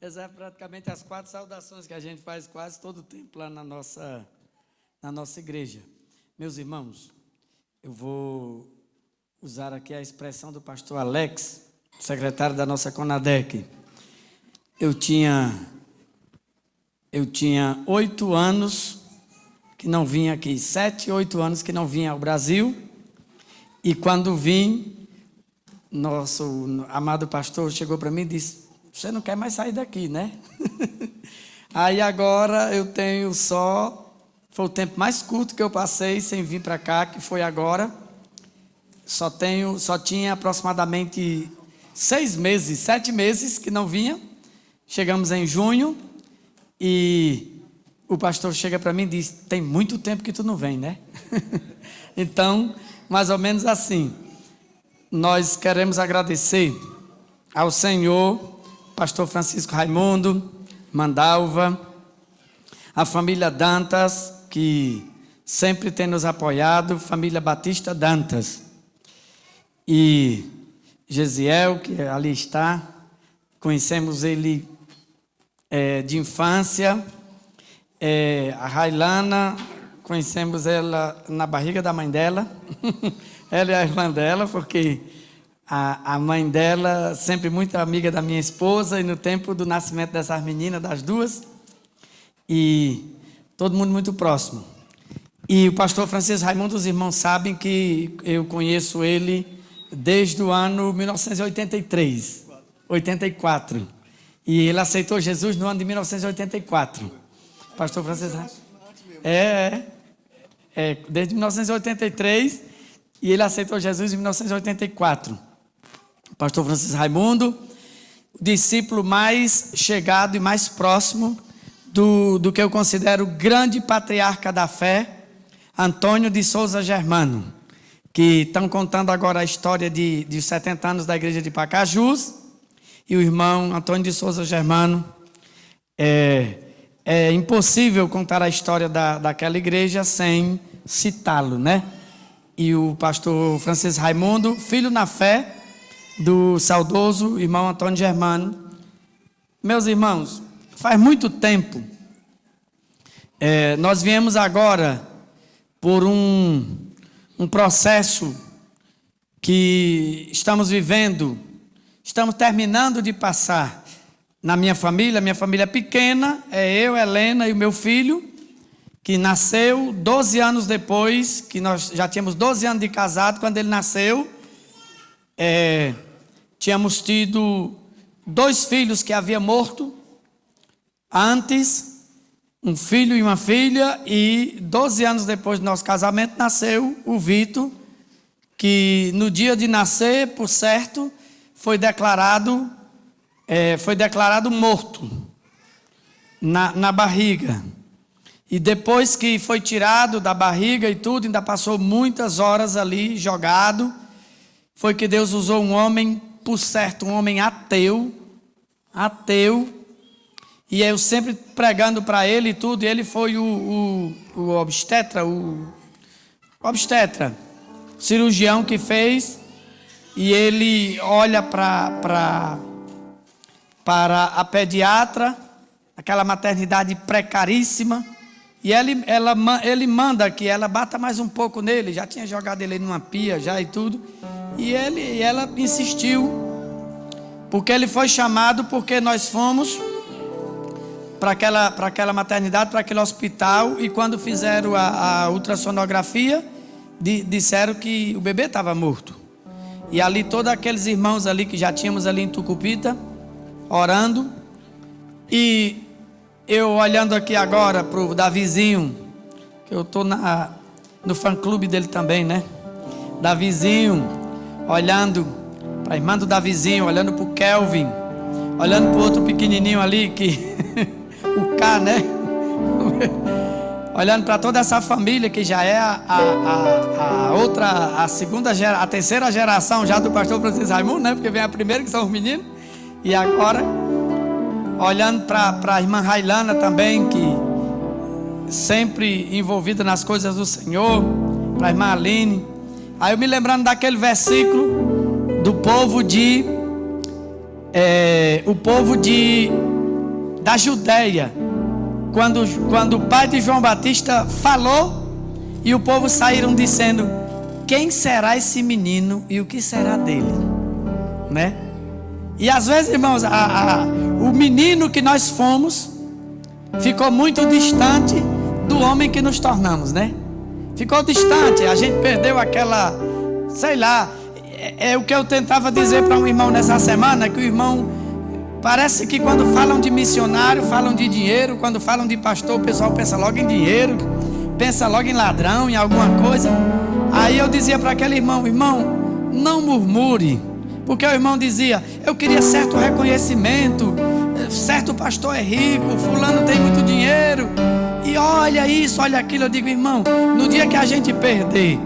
Essa é praticamente as 4 saudações que a gente faz quase todo o tempo lá na nossa igreja. Meus irmãos, eu vou usar aqui a expressão do pastor Alex, secretário da nossa Conadec. Eu tinha 8 anos que não vinha aqui, 7, 8 anos que não vinha ao Brasil, e quando vim, nosso amado pastor chegou para mim e disse: você não quer mais sair daqui, né? Aí agora eu tenho foi o tempo mais curto que eu passei sem vir para cá, que foi agora. Só tinha aproximadamente 6 meses, 7 meses que não vinha. Chegamos em junho e o pastor chega para mim e diz: tem muito tempo que tu não vem, né? Então, mais ou menos assim, nós queremos agradecer ao Senhor, pastor Francisco Raimundo, Mandalva, a família Dantas, que sempre tem nos apoiado, família Batista Dantas, e Gesiel, que ali está, conhecemos ele de infância, a Railana, conhecemos ela na barriga da mãe dela, ela é a irmã dela, porque a mãe dela, sempre muito amiga da minha esposa, e no tempo do nascimento dessas meninas, das duas, e todo mundo muito próximo. E o pastor Francisco Raimundo, os irmãos sabem que eu conheço ele desde o ano 1983, 84. E ele aceitou Jesus no ano de 1984. Pastor Francisco Raimundo. Desde 1983, e ele aceitou Jesus em 1984. Pastor Francisco Raimundo, o discípulo mais chegado e mais próximo do que eu considero o grande patriarca da fé, Antônio de Souza Germano, que estão contando agora a história de 70 anos da igreja de Pacajus, e o irmão Antônio de Souza Germano. É impossível contar a história daquela igreja sem citá-lo, né? E o pastor Francisco Raimundo, filho na fé do saudoso irmão Antônio Germano. Meus irmãos, faz muito tempo, nós viemos agora por um processo que estamos vivendo, estamos terminando de passar na minha família pequena, eu, Helena e o meu filho, que nasceu 12 anos depois, que nós já tínhamos 12 anos de casado quando ele nasceu. Tínhamos tido 2 filhos que havia morto antes, um filho e uma filha, e 12 anos depois do nosso casamento nasceu o Vitor, que no dia de nascer, por certo, foi declarado morto na barriga. E depois que foi tirado da barriga e tudo, ainda passou muitas horas ali jogado, foi que Deus usou um homem, por certo, um homem ateu, e eu sempre pregando para ele e tudo, e ele foi o obstetra, cirurgião que fez, e ele olha para a pediatra, aquela maternidade precaríssima, e ele manda que ela bata mais um pouco nele, já tinha jogado ele numa pia já e tudo, e ela insistiu, porque ele foi chamado, porque nós fomos para aquela maternidade, para aquele hospital, e quando fizeram a ultrassonografia, disseram que o bebê estava morto. E ali todos aqueles irmãos ali que já tínhamos ali em Tucupita, orando, e eu olhando aqui agora para o Davizinho, que eu estou no fã-clube dele também, né? Davizinho, olhando para a irmã do Davizinho, olhando para o Kelvin, olhando para o outro pequenininho ali, que o K, né? Olhando para toda essa família que já é a terceira geração já do pastor Francisco Raimundo, né? Porque vem a primeira, que são os meninos, e agora olhando para a irmã Railana também, que sempre envolvida nas coisas do Senhor, para a irmã Aline. Aí eu me lembrando daquele versículo do povo de da Judéia, quando o pai de João Batista falou, e o povo saíram dizendo: quem será esse menino e o que será dele? Né? E às vezes, irmãos, o menino que nós fomos ficou muito distante do homem que nos tornamos, né? Ficou distante, a gente perdeu aquela, sei lá, é o que eu tentava dizer para um irmão nessa semana, que o irmão, parece que quando falam de missionário, falam de dinheiro, quando falam de pastor, o pessoal pensa logo em dinheiro, pensa logo em ladrão, em alguma coisa. Aí eu dizia para aquele irmão: irmão, não murmure, porque o irmão dizia: eu queria certo reconhecimento, certo pastor é rico, fulano tem muito dinheiro, e olha isso, olha aquilo. Eu digo: irmão, no dia que a gente perder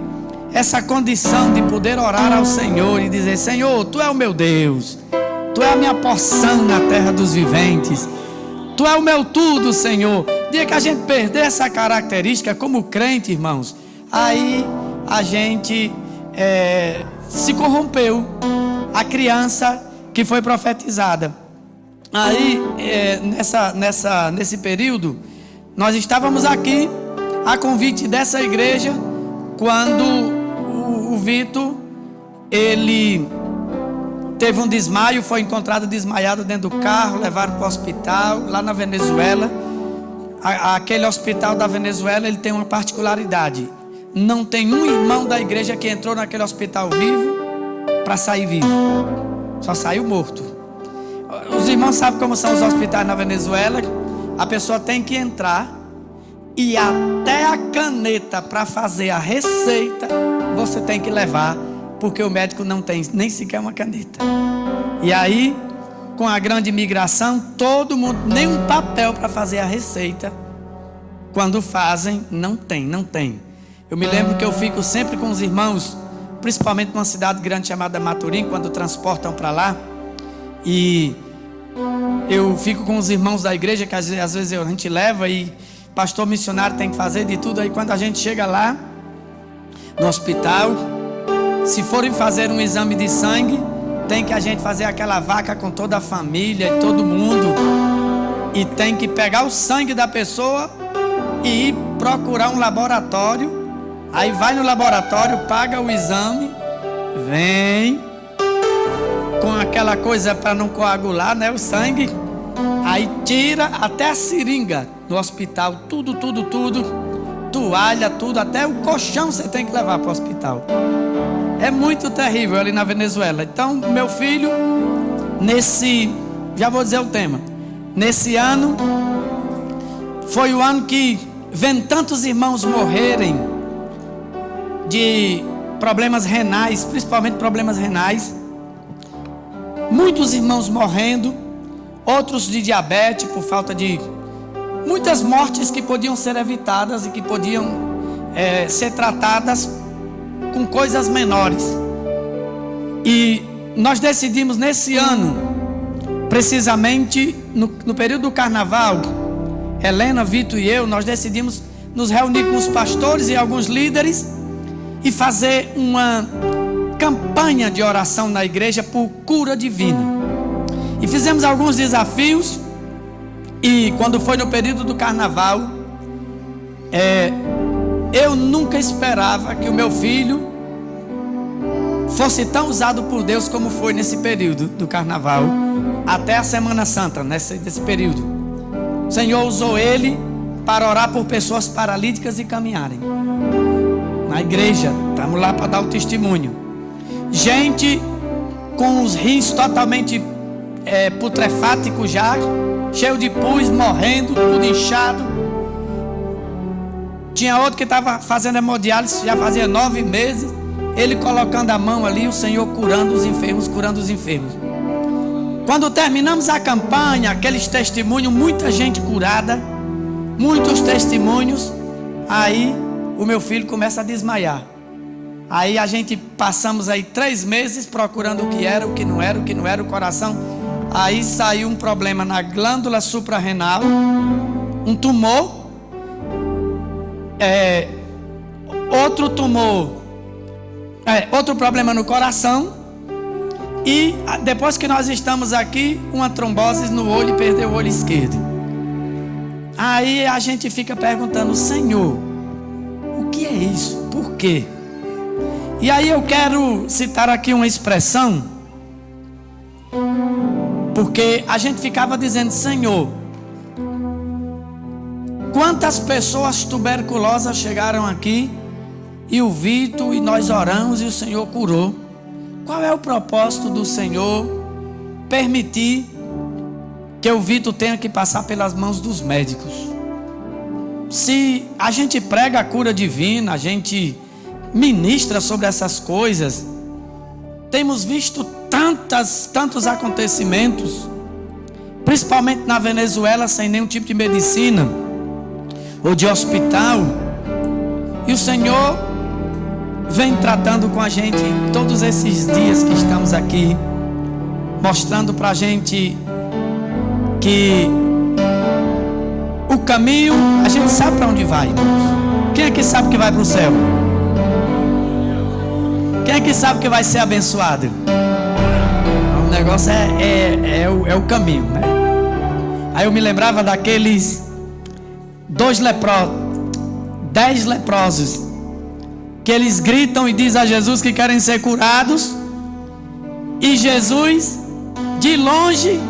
essa condição de poder orar ao Senhor e dizer: Senhor, Tu é o meu Deus, Tu é a minha porção na terra dos viventes, Tu é o meu tudo, Senhor. No dia que a gente perder essa característica como crente, irmãos, aí a gente se corrompeu, a criança que foi profetizada. Aí nesse período, nós estávamos aqui a convite dessa igreja, quando o Vitor, ele teve um desmaio, foi encontrado desmaiado dentro do carro, levaram para o hospital lá na Venezuela. Aquele hospital da Venezuela, ele tem uma particularidade: não tem um irmão da igreja que entrou naquele hospital vivo para sair vivo, só saiu morto. Os irmãos sabem como são os hospitais na Venezuela. A pessoa tem que entrar, e até a caneta para fazer a receita você tem que levar, porque o médico não tem nem sequer uma caneta. E aí, com a grande imigração, todo mundo, nem um papel para fazer a receita, quando fazem, não tem. Eu me lembro que eu fico sempre com os irmãos, principalmente numa cidade grande chamada Maturim, quando transportam para lá, e eu fico com os irmãos da igreja, que às vezes a gente leva, e pastor missionário tem que fazer de tudo. Aí quando a gente chega lá no hospital, se forem fazer um exame de sangue, tem que a gente fazer aquela vaca com toda a família e todo mundo, e tem que pegar o sangue da pessoa e ir procurar um laboratório. Aí vai no laboratório, paga o exame, vem com aquela coisa para não coagular, né, o sangue. Aí tira até a seringa no hospital, tudo, toalha, tudo, até o colchão você tem que levar para o hospital. É muito terrível ali na Venezuela. Então, meu filho, já vou dizer o tema, nesse ano, foi o ano que, vendo tantos irmãos morrerem de problemas renais, principalmente problemas renais, muitos irmãos morrendo, outros de diabetes, por falta de muitas mortes que podiam ser evitadas e que podiam ser tratadas com coisas menores. E nós decidimos nesse ano, precisamente no período do carnaval, Helena, Vitor e eu, nós decidimos nos reunir com os pastores e alguns líderes e fazer uma campanha de oração na igreja por cura divina. E fizemos alguns desafios. E quando foi no período do carnaval, eu nunca esperava que o meu filho fosse tão usado por Deus como foi nesse período do carnaval, até a Semana Santa, nesse período. O Senhor usou ele para orar por pessoas paralíticas e caminharem. Na igreja, estamos lá para dar o testemunho. Gente com os rins totalmente putrefáticos já, cheio de pus, morrendo, tudo inchado. Tinha outro que estava fazendo hemodiálise, já fazia 9 meses. Ele colocando a mão ali, o Senhor curando os enfermos. Quando terminamos a campanha, aqueles testemunhos, muita gente curada, muitos testemunhos. Aí o meu filho começa a desmaiar. Aí a gente passamos aí 3 meses procurando o que era, o que não era, o coração. Aí saiu um problema na glândula suprarrenal, um tumor, outro tumor, outro problema no coração E depois que nós estamos aqui, uma trombose no olho e perdeu o olho esquerdo. Aí a gente fica perguntando: Senhor, o que é isso? Por quê? E aí eu quero citar aqui uma expressão, porque a gente ficava dizendo: Senhor, quantas pessoas tuberculosas chegaram aqui e o Vitor e nós oramos e o Senhor curou? Qual é o propósito do Senhor permitir que o Vitor tenha que passar pelas mãos dos médicos? Se a gente prega a cura divina, a gente ministra sobre essas coisas, temos visto tantos acontecimentos, principalmente na Venezuela, sem nenhum tipo de medicina ou de hospital, e o Senhor vem tratando com a gente todos esses dias que estamos aqui, mostrando para a gente que o caminho, a gente sabe para onde vai, irmãos. Quem é que sabe que vai para o céu? Quem é que sabe que vai ser abençoado? O negócio é o caminho, né? Aí eu me lembrava daqueles 10 leprosos, que eles gritam e dizem a Jesus que querem ser curados, e Jesus de longe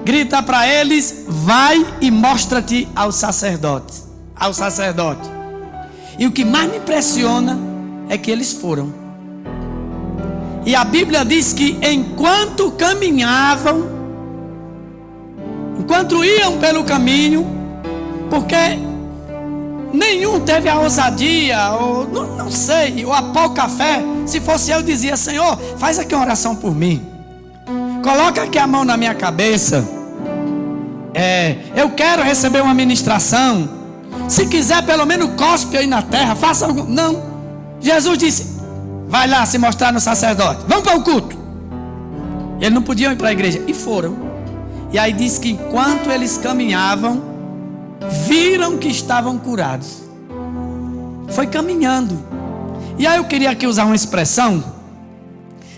grita para eles: vai e mostra-te ao sacerdote. E o que mais me impressiona é que eles foram. E a Bíblia diz que enquanto caminhavam, enquanto iam pelo caminho, porque nenhum teve a ousadia, ou não sei, ou a pouca fé. Se fosse eu, dizia: Senhor, faz aqui uma oração por mim, coloca aqui a mão na minha cabeça, eu quero receber uma ministração, se quiser pelo menos cospe aí na terra, faça algo. Não, Jesus disse: vai lá se mostrar no sacerdote, vamos para o culto. Eles não podiam ir para a igreja, e foram. E aí diz que enquanto eles caminhavam, viram que estavam curados. Foi caminhando. E aí eu queria aqui usar uma expressão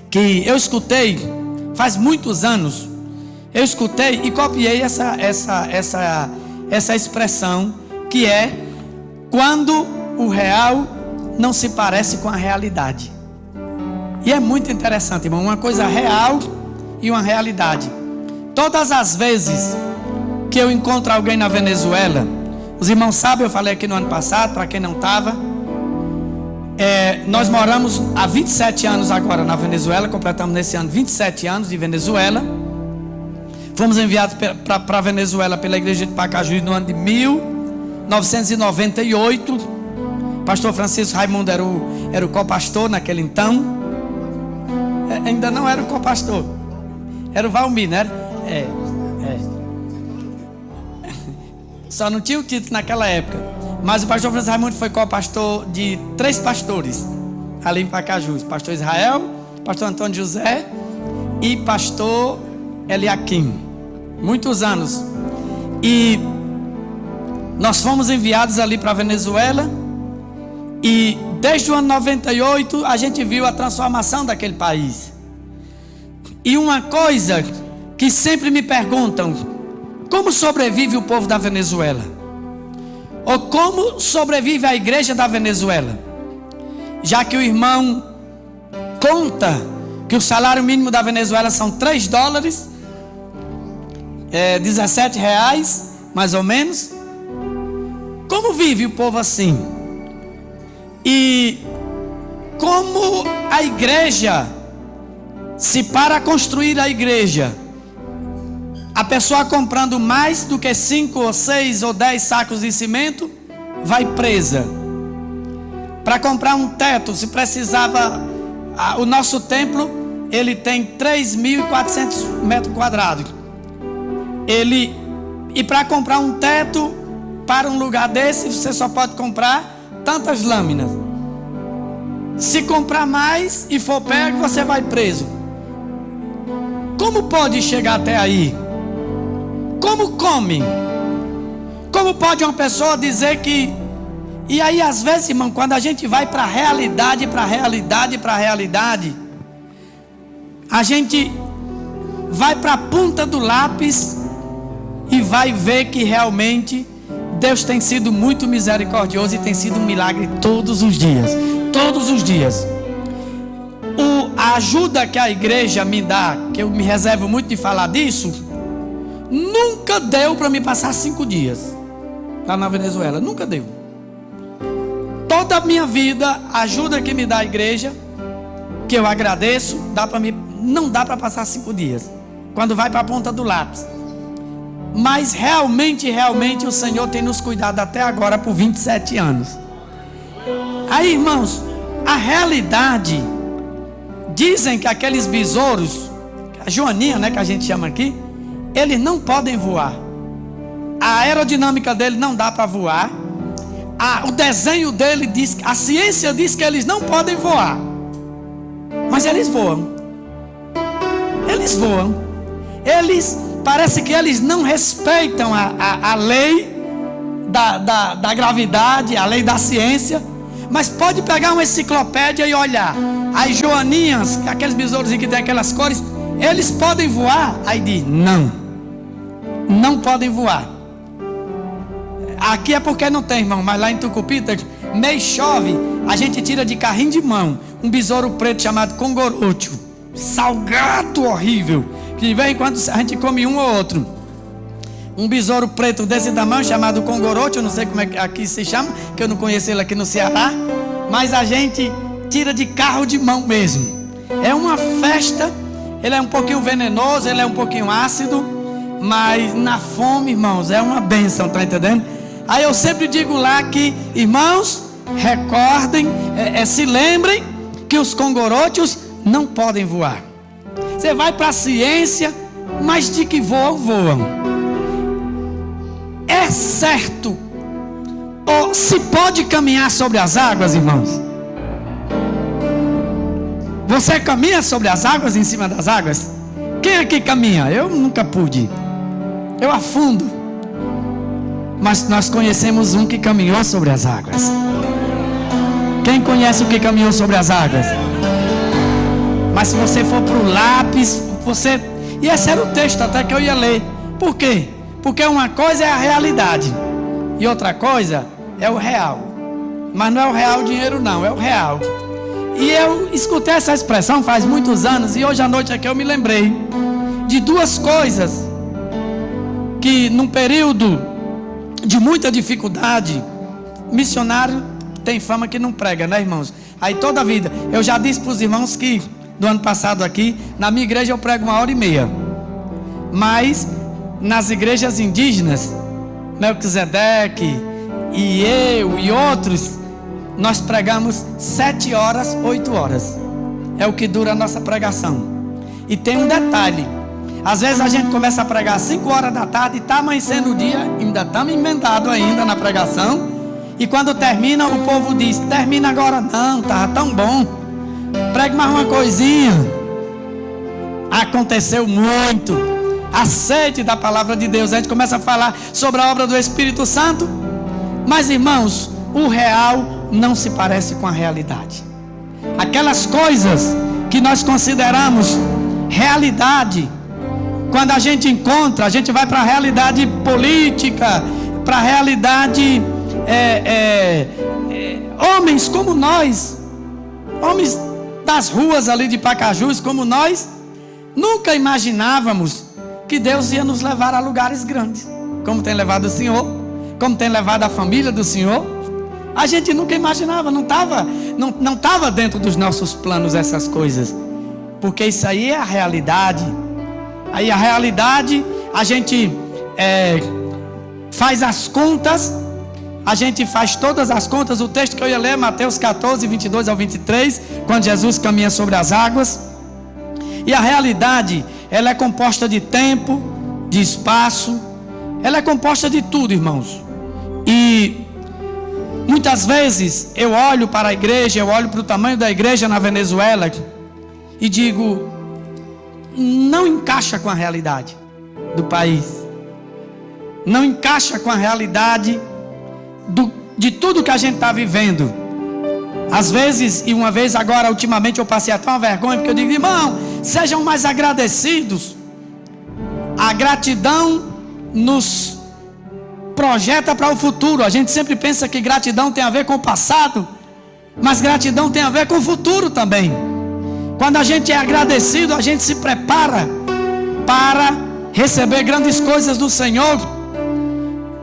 que eu escutei faz muitos anos. Eu escutei e copiei essa expressão, que é: quando o real não se parece com a realidade. E é muito interessante, irmão, uma coisa real e uma realidade. Todas as vezes que eu encontro alguém na Venezuela, os irmãos sabem, eu falei aqui no ano passado, para quem não estava, nós moramos há 27 anos agora na Venezuela, completamos nesse ano 27 anos de Venezuela. Fomos enviados para a Venezuela pela igreja de Pacajus no ano de 1998. Pastor Francisco Raimundo era o co-pastor naquele então. Ainda não era o co-pastor, era o Valmir, né? Só não tinha o título naquela época. Mas o pastor Francisco Raimundo foi co-pastor de 3 pastores ali em Pacajus: pastor Israel, pastor Antônio José e pastor Eliakim. Muitos anos. E nós fomos enviados ali para a Venezuela, e desde o ano 98 a gente viu a transformação daquele país. E uma coisa que sempre me perguntam: como sobrevive o povo da Venezuela? Ou como sobrevive a igreja da Venezuela? Já que o irmão conta que o salário mínimo da Venezuela são $3, 17 reais, mais ou menos. Como vive o povo assim? E como a igreja, se para construir a igreja, a pessoa comprando mais do que 5 ou 6 ou 10 sacos de cimento, vai presa. Para comprar um teto, se precisava, o nosso templo, ele tem 3.400 metros quadrados. E para comprar um teto para um lugar desse, você só pode comprar tantas lâminas. Se comprar mais e for pego, você vai preso. Como pode chegar até aí? Como come? Como pode uma pessoa dizer que... E aí às vezes, irmão, quando a gente vai para a realidade, a gente vai para a ponta do lápis e vai ver que realmente Deus tem sido muito misericordioso e tem sido um milagre todos os dias. Todos os dias. A ajuda que a igreja me dá, que eu me reservo muito de falar disso, nunca deu para me passar 5 dias lá na Venezuela. Nunca deu. Toda a minha vida, a ajuda que me dá a igreja, que eu agradeço, não dá para passar 5 dias, quando vai para a ponta do lápis. Mas realmente o Senhor tem nos cuidado até agora por 27 anos. Aí, irmãos, a realidade, dizem que aqueles besouros, a joaninha, né, que a gente chama aqui, eles não podem voar. A aerodinâmica dele não dá para voar. O desenho dele diz, a ciência diz que eles não podem voar, mas eles voam. Eles voam. Parece que eles não respeitam a lei da gravidade, a lei da ciência. Mas pode pegar uma enciclopédia e olhar. As joaninhas, aqueles besouros que tem aquelas cores, eles podem voar? Aí diz, não podem voar. Aqui é porque não tem, irmão, mas lá em Tucupita, meio chove, a gente tira de carrinho de mão um besouro preto chamado congorocho, salgado horrível, que de vez em quando a gente come um ou outro. Um besouro preto desse tamanho chamado congorocho, eu não sei como é que aqui se chama, que eu não conheço ele aqui no Ceará, mas a gente tira de carro de mão mesmo. É uma festa. Ele é um pouquinho venenoso, ele é um pouquinho ácido, mas na fome, irmãos, é uma bênção, tá entendendo? Aí eu sempre digo lá que, irmãos, recordem, se lembrem que os congorochos não podem voar. Você vai para a ciência, mas de que voam. É certo, ou se pode caminhar sobre as águas, irmãos? Você caminha sobre as águas, em cima das águas? Quem aqui caminha? Eu nunca pude. Eu afundo. Mas nós conhecemos um que caminhou sobre as águas. Quem conhece o que caminhou sobre as águas? Mas se você for para o lápis, e esse era o texto até que eu ia ler. Por quê? Porque uma coisa é a realidade e outra coisa é o real. Mas não é o real dinheiro não, é o real. E eu escutei essa expressão faz muitos anos, e hoje à noite aqui eu me lembrei de 2 coisas que num período de muita dificuldade, missionário tem fama que não prega, né, irmãos? Aí toda a vida, eu já disse para os irmãos que do ano passado aqui, na minha igreja eu prego 1h30, mas nas igrejas indígenas, Melquisedeque e eu e outros, nós pregamos 7 horas, 8 horas. É o que dura a nossa pregação. E tem um detalhe: às vezes a gente começa a pregar 5 horas da tarde e está amanhecendo o dia, ainda estamos emendados ainda na pregação. E quando termina, o povo diz: termina agora não, estava tão bom, pregue mais uma coisinha. Aconteceu muito. A sede da palavra de Deus. A gente começa a falar sobre a obra do Espírito Santo. Mas, irmãos, o real não se parece com a realidade. Aquelas coisas que nós consideramos realidade, quando a gente encontra, a gente vai para a realidade política, para a realidade homens como nós, homens das ruas ali de Pacajus como nós, nunca imaginávamos que Deus ia nos levar a lugares grandes, como tem levado o Senhor, como tem levado a família do Senhor. A gente nunca imaginava, não estava dentro dos nossos planos essas coisas, porque isso aí é a realidade. Aí a realidade, a gente faz as contas, a gente faz todas as contas. O texto que eu ia ler é Mateus 14, 22 ao 23, quando Jesus caminha sobre as águas. E a realidade, ela é composta de tempo, de espaço, ela é composta de tudo, irmãos. E muitas vezes eu olho para a igreja, eu olho para o tamanho da igreja na Venezuela e digo, não encaixa com a realidade do país, não encaixa com a realidade de tudo que a gente está vivendo. Às vezes, e uma vez agora, ultimamente eu passei até uma vergonha, porque eu digo, irmão, sejam mais agradecidos A gratidão nos projeta para o futuro. A gente sempre pensa que gratidão tem a ver com o passado, mas gratidão tem a ver com o futuro também. Quando a gente é agradecido, a gente se prepara para receber grandes coisas do Senhor.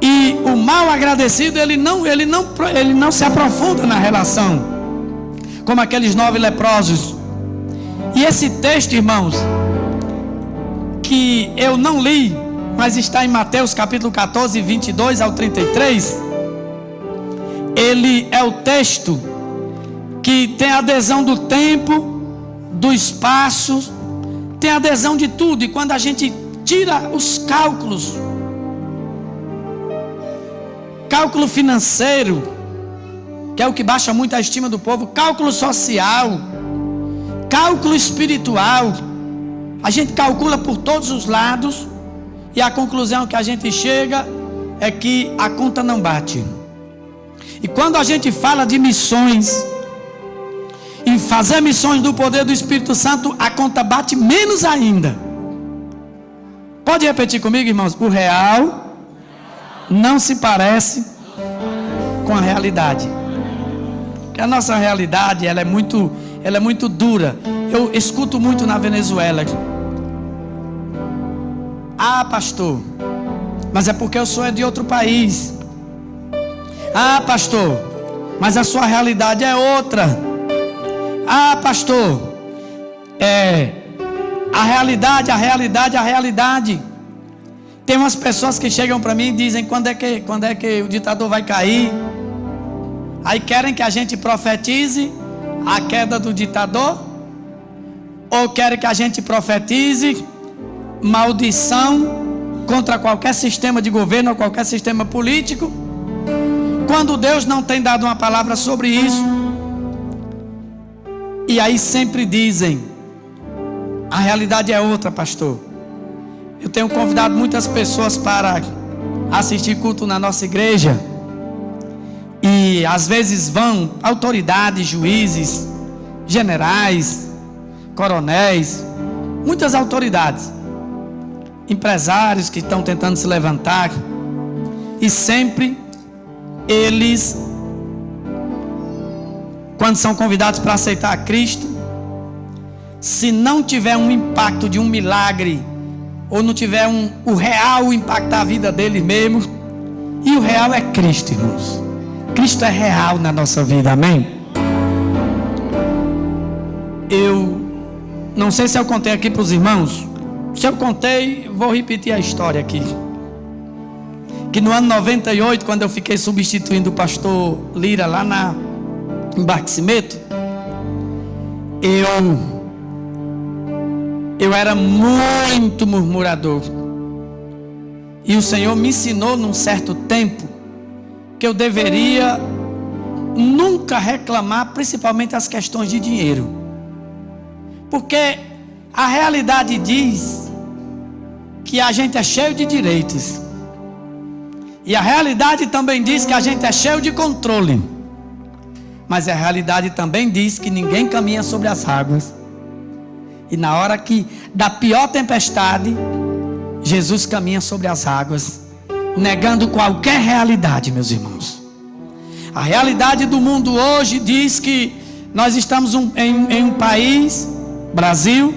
E o mal agradecido, ele não se aprofunda na relação, como aqueles 9 leprosos. E esse texto, irmãos, que eu não li, mas está em Mateus capítulo 14, 22 ao 33, ele é o texto que tem adesão do tempo, do espaço, tem adesão de tudo. E quando a gente tira os cálculo financeiro, que é o que baixa muito a estima do povo, cálculo social, cálculo espiritual, a gente calcula por todos os lados, e a conclusão que a gente chega é que a conta não bate. E quando a gente fala de missões, em fazer missões do poder do Espírito Santo, a conta bate menos ainda. Pode repetir comigo, irmãos? O real não se parece com a realidade. Porque a nossa realidade, ela é muito dura. Eu escuto muito na Venezuela: ah, pastor, mas é porque eu sou de outro país. Ah, pastor, mas a sua realidade é outra. Ah, pastor, a realidade. Tem umas pessoas que chegam para mim e dizem: quando é que o ditador vai cair? Aí querem que a gente profetize a queda do ditador, ou querem que a gente profetize maldição contra qualquer sistema de governo ou qualquer sistema político, quando Deus não tem dado uma palavra sobre isso. E aí sempre dizem: a realidade é outra, pastor. Eu tenho convidado muitas pessoas para assistir culto na nossa igreja, e às vezes vão autoridades, juízes, generais, coronéis, muitas autoridades, empresários que estão tentando se levantar, e sempre eles, quando são convidados para aceitar a Cristo, se não tiver um impacto de um milagre, ou não tiver o real impactar a vida deles mesmo, e o real é Cristo, irmãos. Cristo é real na nossa vida, amém? Eu não sei se eu contei aqui para os irmãos. Se eu contei, vou repetir a história aqui. Que no ano 98, quando eu fiquei substituindo o pastor Lira lá em Barquisimeto, eu era muito murmurador. E o Senhor me ensinou num certo tempo que eu deveria nunca reclamar, principalmente as questões de dinheiro. Porque a realidade diz que a gente é cheio de direitos. E a realidade também diz que a gente é cheio de controle. Mas a realidade também diz que ninguém caminha sobre as águas. E na hora que da pior tempestade, Jesus caminha sobre as águas, negando qualquer realidade, meus irmãos. A realidade do mundo hoje diz que nós estamos em um país, Brasil,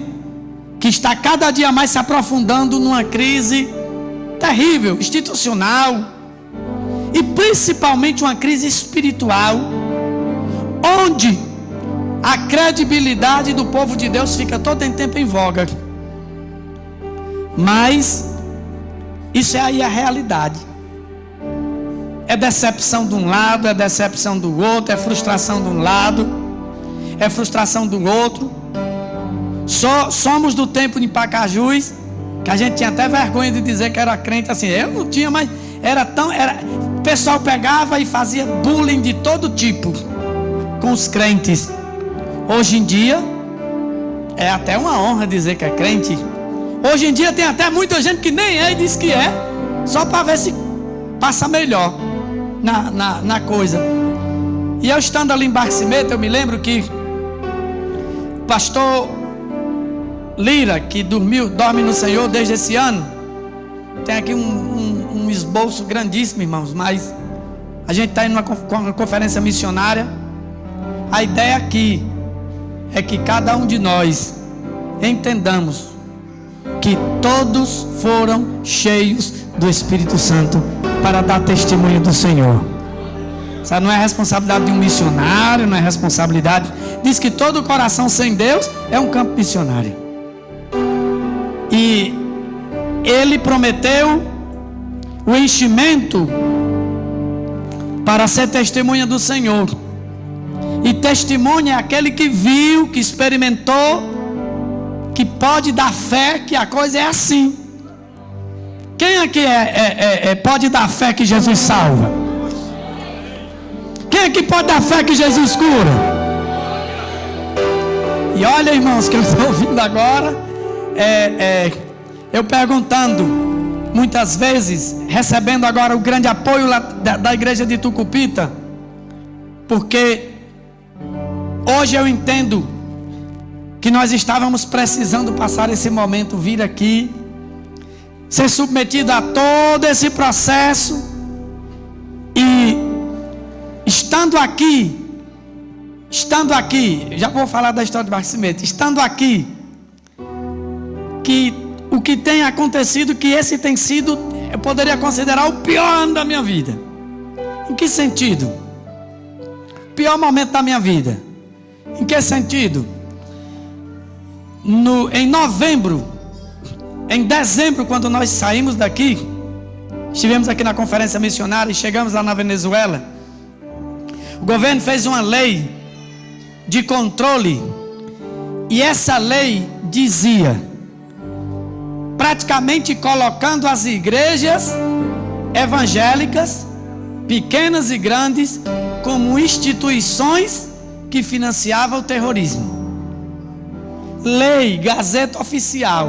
que está cada dia mais se aprofundando numa crise terrível, institucional, e principalmente uma crise espiritual, onde a credibilidade do povo de Deus fica todo em tempo em voga. Mas isso é aí a realidade. É decepção de um lado, é decepção do outro, é frustração de um lado, é frustração do outro. Somos do tempo de Pacajus, que a gente tinha até vergonha de dizer que era crente assim. Eu não tinha, mas o pessoal pegava e fazia bullying de todo tipo com os crentes. Hoje em dia é até uma honra dizer que é crente. Hoje em dia tem até muita gente que nem é e diz que é, só para ver se passa melhor na coisa. E eu estando ali em Barquisimeto, eu me lembro que o pastor Lira, que dorme no Senhor desde esse ano, Tem aqui um esboço grandíssimo, irmãos, mas a gente está indo numa conferência missionária. A ideia aqui é que cada um de nós entendamos que todos foram cheios do Espírito Santo para dar testemunho do Senhor. Sabe, não é responsabilidade de um missionário, não é responsabilidade. Diz que todo coração sem Deus é um campo missionário. E Ele prometeu o enchimento para ser testemunha do Senhor. E testemunha é aquele que viu, que experimentou, que pode dar fé que a coisa é assim. Quem aqui pode dar fé que Jesus salva? Quem aqui pode dar fé que Jesus cura? E olha, irmãos, que eu estou ouvindo agora, eu perguntando, muitas vezes, recebendo agora o grande apoio lá da igreja de Tucupita, porque hoje eu entendo que nós estávamos precisando passar esse momento, vir aqui, ser submetido a todo esse processo, e estando aqui, já vou falar da história do Barquisimeto, estando aqui, que o que tem acontecido, que esse tem sido, eu poderia considerar o pior ano da minha vida. Em que sentido? Pior momento da minha vida. Em que sentido? Em dezembro, quando nós saímos daqui, estivemos aqui na conferência missionária e chegamos lá na Venezuela, o governo fez uma lei de controle, e essa lei dizia, praticamente colocando as igrejas evangélicas, pequenas e grandes, como instituições que financiavam o terrorismo. Lei, Gazeta Oficial.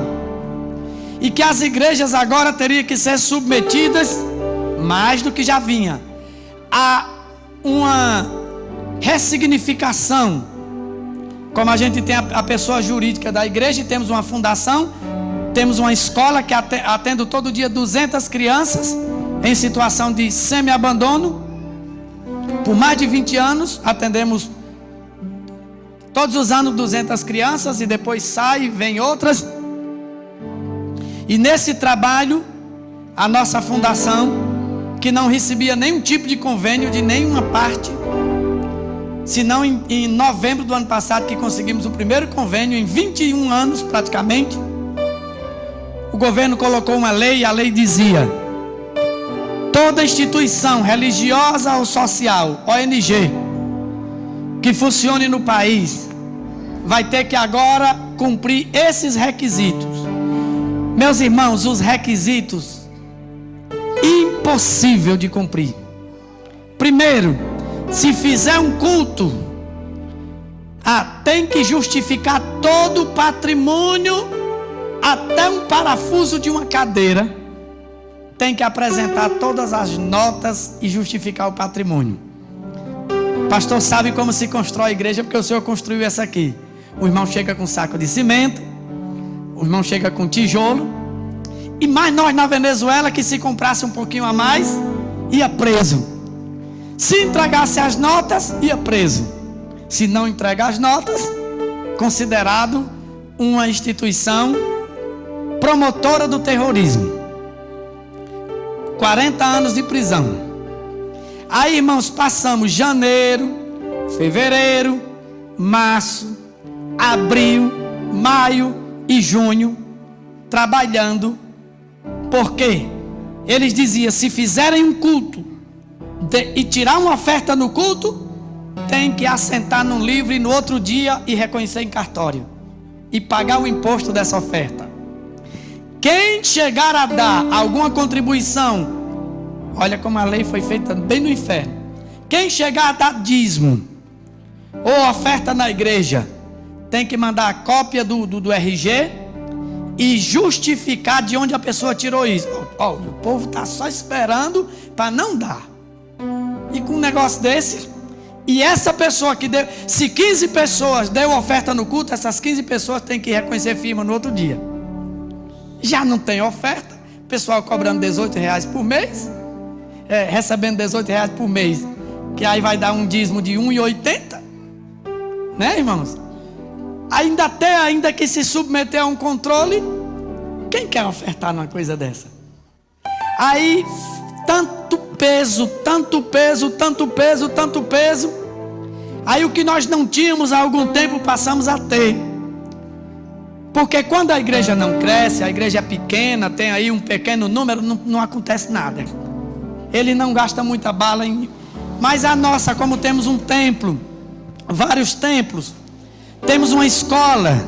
E que as igrejas agora teriam que ser submetidas, mais do que já vinha, a uma ressignificação. Como a gente tem a pessoa jurídica da igreja, e temos uma fundação, temos uma escola que atende todo dia 200 crianças em situação de semi-abandono. Por mais de 20 anos, atendemos todos os anos 200 crianças, e depois sai e vem outras. E nesse trabalho, a nossa fundação, que não recebia nenhum tipo de convênio de nenhuma parte, senão em novembro do ano passado, que conseguimos o primeiro convênio em 21 anos praticamente, o governo colocou uma lei, e a lei dizia: toda instituição religiosa ou social, ONG, que funcione no país, vai ter que agora cumprir esses requisitos. Meus irmãos, os requisitos impossível de cumprir. Primeiro, se fizer um culto, tem que justificar todo o patrimônio, até um parafuso de uma cadeira, tem que apresentar todas as notas e justificar o patrimônio. O pastor sabe como se constrói a igreja, porque o Senhor construiu essa aqui. O irmão chega com um saco de cimento, o irmão chega com tijolo, e mais nós na Venezuela, que se comprasse um pouquinho a mais, ia preso. Se entregasse as notas, ia preso. Se não entregar as notas, considerado uma instituição promotora do terrorismo. 40 anos de prisão. Aí, irmãos, passamos janeiro, fevereiro, março, abril, maio e junho trabalhando. Porque eles diziam: se fizerem um culto e tirar uma oferta no culto, tem que assentar num livro e no outro dia e reconhecer em cartório e pagar o imposto dessa oferta. Quem chegar a dar alguma contribuição, olha como a lei foi feita bem no inferno, quem chegar a dar dízimo ou oferta na igreja, tem que mandar a cópia do RG e justificar de onde a pessoa tirou isso. O povo está só esperando para não dar. E com um negócio desse, e essa pessoa que deu, se 15 pessoas deu oferta no culto, essas 15 pessoas têm que reconhecer firma no outro dia. Já não tem oferta, pessoal cobrando R$18 por mês, recebendo R$18 por mês, que aí vai dar um dízimo de R$1,80, né, irmãos? Ainda que se submeter a um controle, quem quer ofertar numa coisa dessa? Aí, tanto peso, tanto peso, tanto peso, tanto peso. Aí o que nós não tínhamos há algum tempo passamos a ter. Porque quando a igreja não cresce, a igreja é pequena, tem aí um pequeno número, não acontece nada. Ele não gasta muita bala. Mas a nossa, como temos um templo, vários templos, temos uma escola,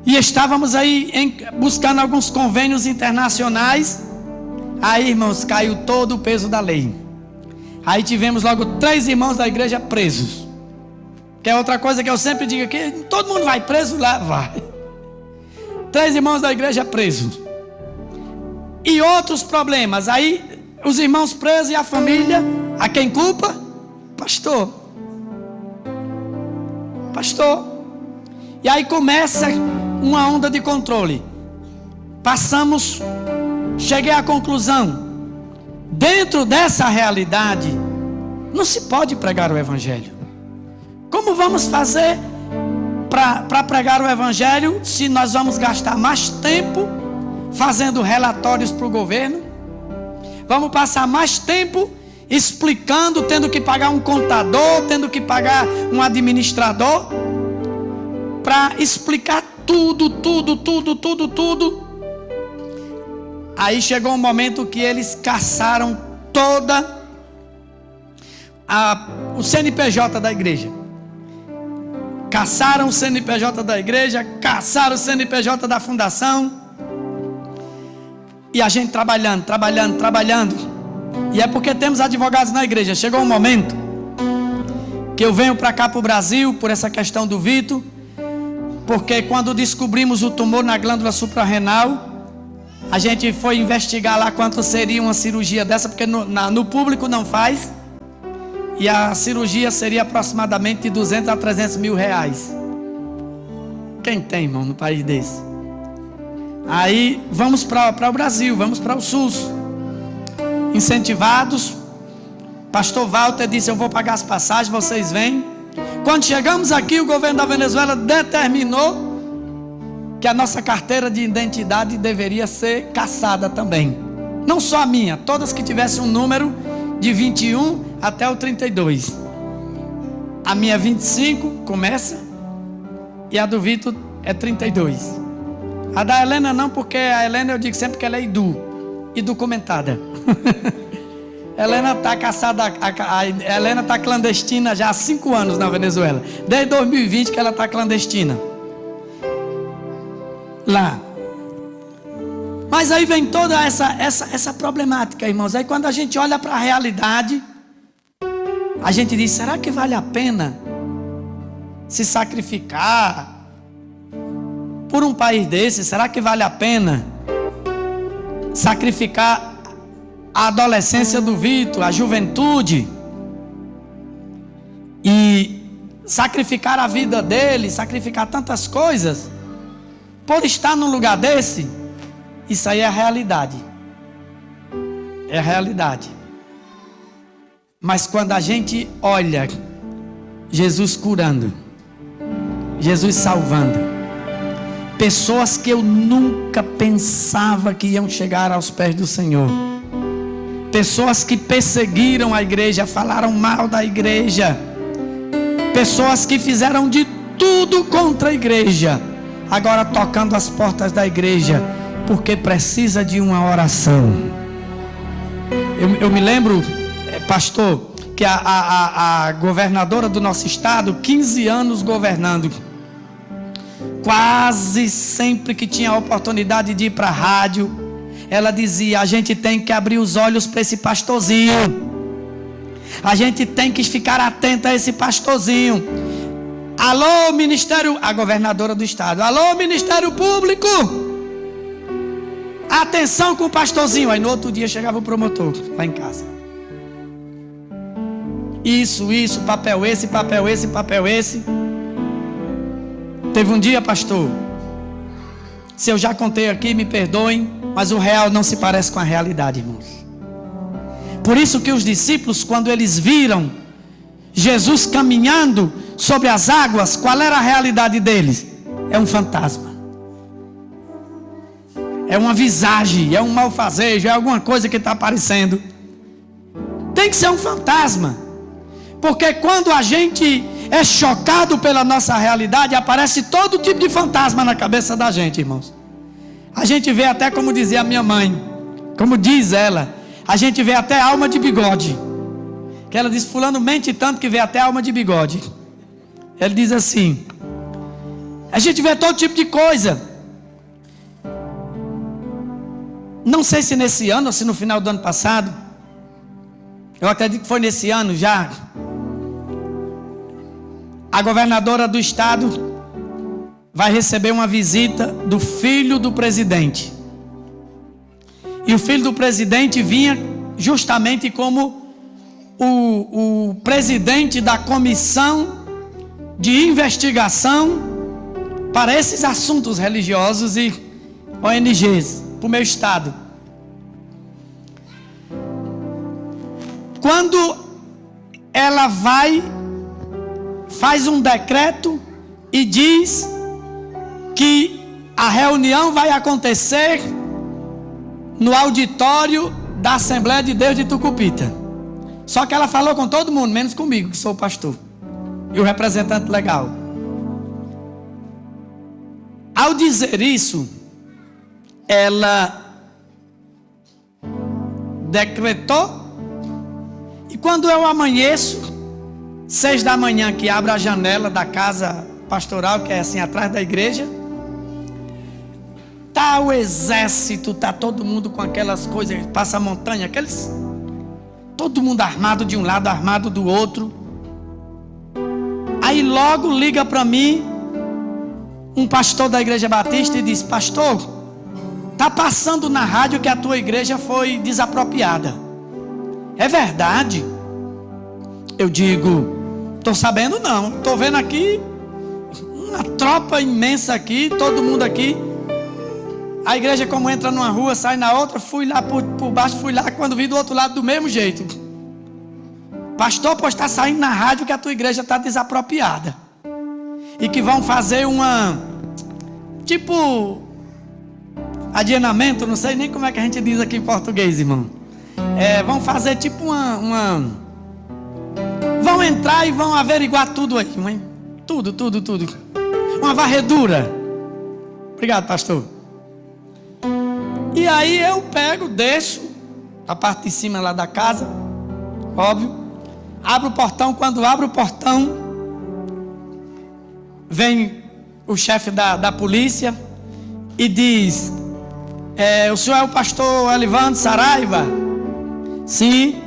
e estávamos aí buscando alguns convênios internacionais. Aí, irmãos, caiu todo o peso da lei. Aí tivemos logo 3 irmãos da igreja presos. Que é outra coisa que eu sempre digo aqui: todo mundo vai preso lá, vai. 3 irmãos da igreja presos. E outros problemas. Aí, os irmãos presos e a família, a quem culpa? Pastor. E aí começa uma onda de controle. Cheguei à conclusão: dentro dessa realidade, não se pode pregar o evangelho. Como vamos fazer para pregar o evangelho se nós vamos gastar mais tempo fazendo relatórios para o governo? Vamos passar mais tempo explicando, tendo que pagar um contador, tendo que pagar um administrador para explicar tudo. Aí chegou um momento que eles caçaram o CNPJ da igreja. Caçaram o CNPJ da igreja, caçaram o CNPJ da fundação. E a gente trabalhando. E é porque temos advogados na igreja. Chegou um momento que eu venho para cá, para o Brasil, por essa questão do Vitor. Porque quando descobrimos o tumor na glândula suprarrenal, a gente foi investigar lá quanto seria uma cirurgia dessa, porque no público não faz. E a cirurgia seria aproximadamente de 200 a 300 mil reais. Quem tem, irmão, no país desse? Aí vamos para o Brasil, vamos para o SUS. Incentivados. Pastor Walter disse: eu vou pagar as passagens, vocês vêm. Quando chegamos aqui, o governo da Venezuela determinou que a nossa carteira de identidade deveria ser cassada também. Não só a minha, todas que tivessem um número de 21 até o 32. A minha 25 começa, e a do Vitor é 32. A da Helena não, porque a Helena eu digo sempre que ela é documentada. Helena está caçada, a Helena está clandestina já há 5 anos na Venezuela. Desde 2020 que ela está clandestina lá. Mas aí vem toda essa problemática, irmãos. Aí quando a gente olha para a realidade, a gente diz: será que vale a pena se sacrificar por um país desse? Será que vale a pena sacrificar a adolescência do Vitor, a juventude, e sacrificar a vida dele, sacrificar tantas coisas por estar num lugar desse? Isso aí é a realidade. É a realidade. Mas quando a gente olha Jesus curando, Jesus salvando, pessoas que eu nunca pensava que iam chegar aos pés do Senhor, pessoas que perseguiram a igreja, falaram mal da igreja, pessoas que fizeram de tudo contra a igreja, agora tocando as portas da igreja, porque precisa de uma oração. Eu me lembro, pastor, que a governadora do nosso estado, 15 anos governando, quase sempre que tinha a oportunidade de ir para a rádio, ela dizia: a gente tem que abrir os olhos para esse pastorzinho, a gente tem que ficar atento a esse pastorzinho. Alô, Ministério, a governadora do estado, alô, Ministério Público, atenção com o pastorzinho. Aí no outro dia chegava o promotor lá em casa: isso, papel esse. Teve um dia, pastor, Se eu já contei aqui, me perdoem, mas o real não se parece com a realidade, irmãos. Por isso que os discípulos, quando eles viram Jesus caminhando sobre as águas, qual era a realidade deles? É um fantasma, é uma visagem, é um malfazejo, é alguma coisa que está aparecendo. Tem que ser um fantasma, porque quando a gente é chocado pela nossa realidade, aparece todo tipo de fantasma na cabeça da gente, irmãos. A gente vê até, como dizia a minha mãe, como diz ela, a gente vê até alma de bigode. Que ela diz, fulano mente tanto que vê até alma de bigode. Ele diz assim, a gente vê todo tipo de coisa. Não sei se nesse ano ou se no final do ano passado, eu acredito que foi nesse ano já, a governadora do estado vai receber uma visita do filho do presidente. E o filho do presidente vinha justamente como o presidente da comissão de investigação para esses assuntos religiosos e ONGs, para o meu estado. Quando ela faz um decreto e diz que a reunião vai acontecer no auditório da Assembleia de Deus de Tucupita. Só que ela falou com todo mundo, menos comigo, que sou o pastor e o representante legal. Ao dizer isso, ela decretou, e quando eu amanheço, 6 da manhã, que abro a janela da casa pastoral, que é assim atrás da igreja, tá o exército, tá todo mundo com aquelas coisas, passa a montanha, todo mundo armado de um lado, armado do outro. Aí logo liga para mim um pastor da igreja batista e diz, pastor, tá passando na rádio que a tua igreja foi desapropriada. É verdade? Eu digo, estou sabendo não, estou vendo aqui uma tropa imensa aqui, todo mundo aqui. A igreja como entra numa rua, sai na outra, fui lá por baixo, fui lá, quando vi do outro lado do mesmo jeito. Pastor, pois está saindo na rádio que a tua igreja está desapropriada. E que vão fazer adianamento, não sei nem como é que a gente diz aqui em português, irmão. Vão fazer vão entrar e vão averiguar tudo aí, mãe. Tudo. Uma varredura. Obrigado, pastor. E aí eu desço a parte de cima lá da casa, óbvio, abro o portão. Quando abro o portão, vem o chefe da polícia e diz, o senhor é o pastor Elivandro Saraiva? Sim.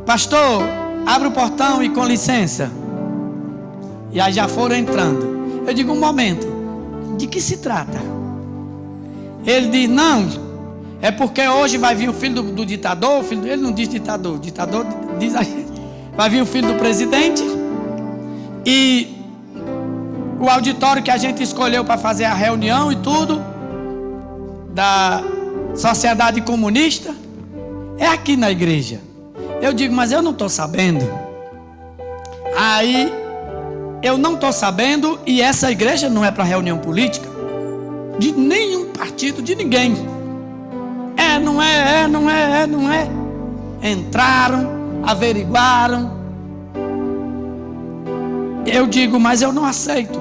Pastor, abre o portão e com licença. E aí já foram entrando. Eu digo, um momento, de que se trata? Ele diz, não, é porque hoje vai vir o filho do ditador, ele não diz ditador diz aí, vai vir o filho do presidente, e o auditório que a gente escolheu para fazer a reunião e tudo, da sociedade comunista, é aqui na igreja. Eu digo, mas eu não estou sabendo. Aí, eu não estou sabendo, e essa igreja não é para reunião política, de nenhum partido, de ninguém. Não é. Entraram, averiguaram. Eu digo, mas eu não aceito.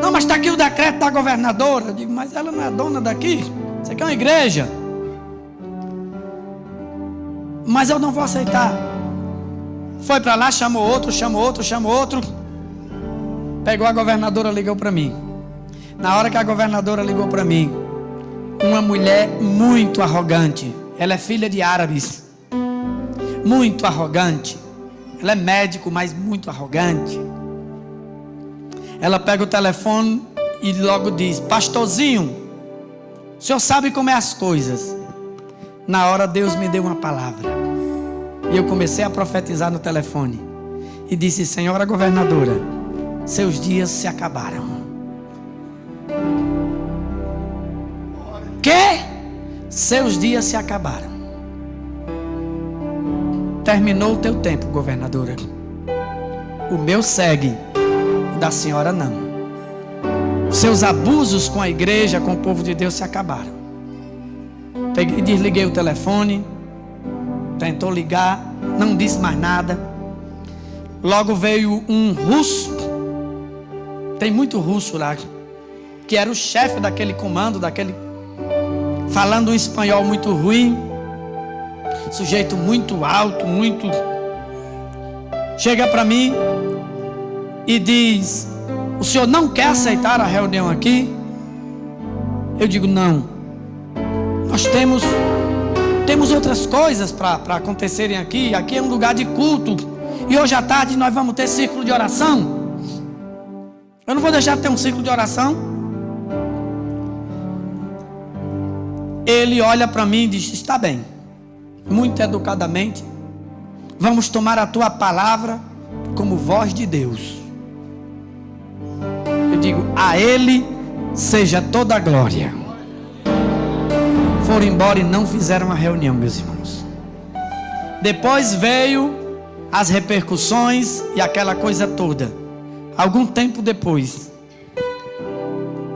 Não, mas está aqui o decreto da governadora. Eu digo, mas ela não é dona daqui. Isso aqui é uma igreja. Mas eu não vou aceitar. Foi para lá, chamou outro. Pegou a governadora, ligou para mim. Na hora que a governadora ligou para mim, uma mulher muito arrogante, ela é filha de árabes, muito arrogante, ela é médico, mas muito arrogante. Ela pega o telefone e logo diz, pastorzinho, o senhor sabe como é as coisas. Na hora Deus me deu uma palavra, e eu comecei a profetizar no telefone, e disse, senhora governadora, seus dias se acabaram. porque seus dias se acabaram. Terminou o teu tempo, governadora. O meu segue, o da senhora não. Seus abusos com a igreja, com o povo de Deus se acabaram. Peguei, desliguei o telefone, tentou ligar, não disse mais nada. Logo veio um russo, tem muito russo lá, que era o chefe daquele comando, falando um espanhol muito ruim, sujeito muito alto, chega para mim e diz: o senhor não quer aceitar a reunião aqui? Eu digo: não, nós temos outras coisas para acontecerem aqui. Aqui é um lugar de culto, e hoje à tarde nós vamos ter círculo de oração. Eu não vou deixar de ter um círculo de oração. Ele olha para mim e diz: está bem, muito educadamente, vamos tomar a tua palavra como voz de Deus. Eu digo: a Ele seja toda a glória. Foram embora e não fizeram a reunião, meus irmãos. Depois veio as repercussões e aquela coisa toda. Algum tempo depois,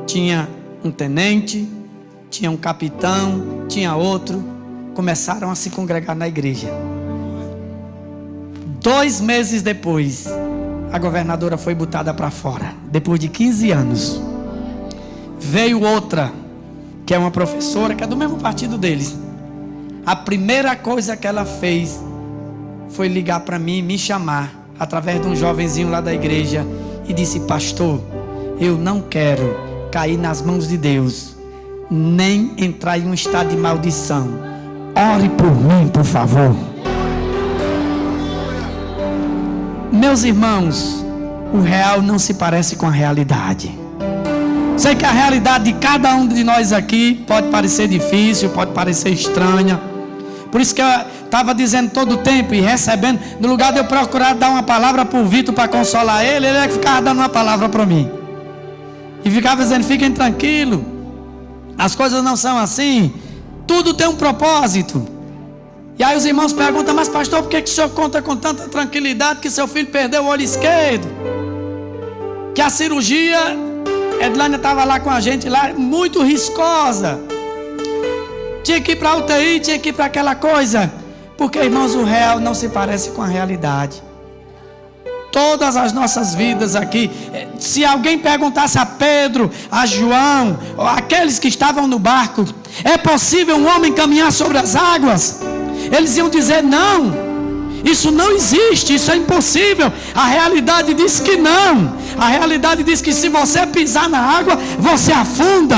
tinha um tenente, tinha um capitão, tinha outro, começaram a se congregar na igreja. 2 meses depois, a governadora foi botada para fora. Depois de 15 anos, veio outra, que é uma professora, que é do mesmo partido deles. A primeira coisa que ela fez foi ligar para mim, me chamar, através de um jovenzinho lá da igreja, e disse: pastor, eu não quero cair nas mãos de Deus, nem entrar em um estado de maldição. Ore por mim, por favor. Meus irmãos, o real não se parece com a realidade. Sei que a realidade de cada um de nós aqui pode parecer difícil, pode parecer estranha. Por isso que eu estava dizendo todo o tempo e recebendo, no lugar de eu procurar dar uma palavra para o Vitor para consolar ele é que ficava dando uma palavra para mim. E ficava dizendo: fiquem tranquilos, as coisas não são assim, tudo tem um propósito. E aí os irmãos perguntam: mas pastor, por que o senhor conta com tanta tranquilidade que seu filho perdeu o olho esquerdo? Que a cirurgia, Edlânia estava lá com a gente lá, muito riscosa, tinha que ir para a UTI, tinha que ir para aquela coisa. Porque, irmãos, o real não se parece com a realidade. Todas as nossas vidas aqui, se alguém perguntasse a Pedro, a João, aqueles que estavam no barco: é possível um homem caminhar sobre as águas? Eles iam dizer: não, isso não existe, isso é impossível. A realidade diz que não. A realidade diz que se você pisar na água, você afunda.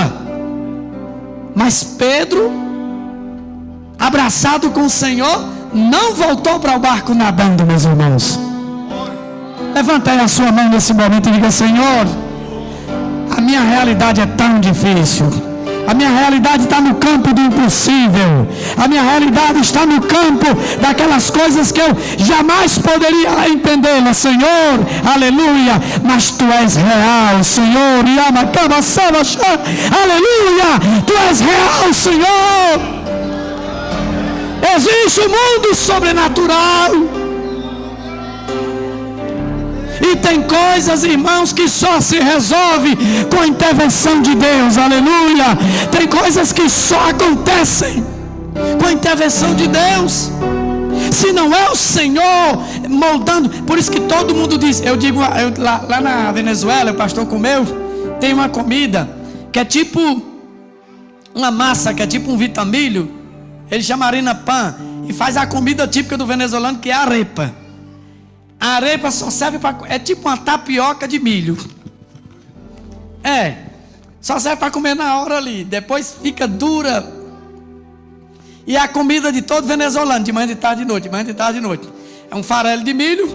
Mas Pedro, abraçado com o Senhor, não voltou para o barco nadando, meus irmãos. Levanta aí a sua mão nesse momento e diga: Senhor, a minha realidade é tão difícil. A minha realidade está no campo do impossível. A minha realidade está no campo daquelas coisas que eu jamais poderia entendê-las, Senhor. Aleluia. Mas Tu és real, Senhor. Aleluia. Tu és real, Senhor. Existe um mundo sobrenatural. E tem coisas, irmãos, que só se resolve com a intervenção de Deus. Aleluia. Tem coisas que só acontecem com a intervenção de Deus. Se não é o Senhor moldando. Por isso que todo mundo diz. Eu digo, lá na Venezuela, o pastor comeu, tem uma comida que é tipo uma massa, que é tipo um vitamilho. Ele chama harina pan e faz a comida típica do venezuelano, que é a arepa. A arepa só serve para... é tipo uma tapioca de milho. Só serve para comer na hora ali. Depois fica dura. E é a comida de todo venezuelano, de manhã, de tarde, de noite, de manhã, de tarde, de noite. É um farelo de milho.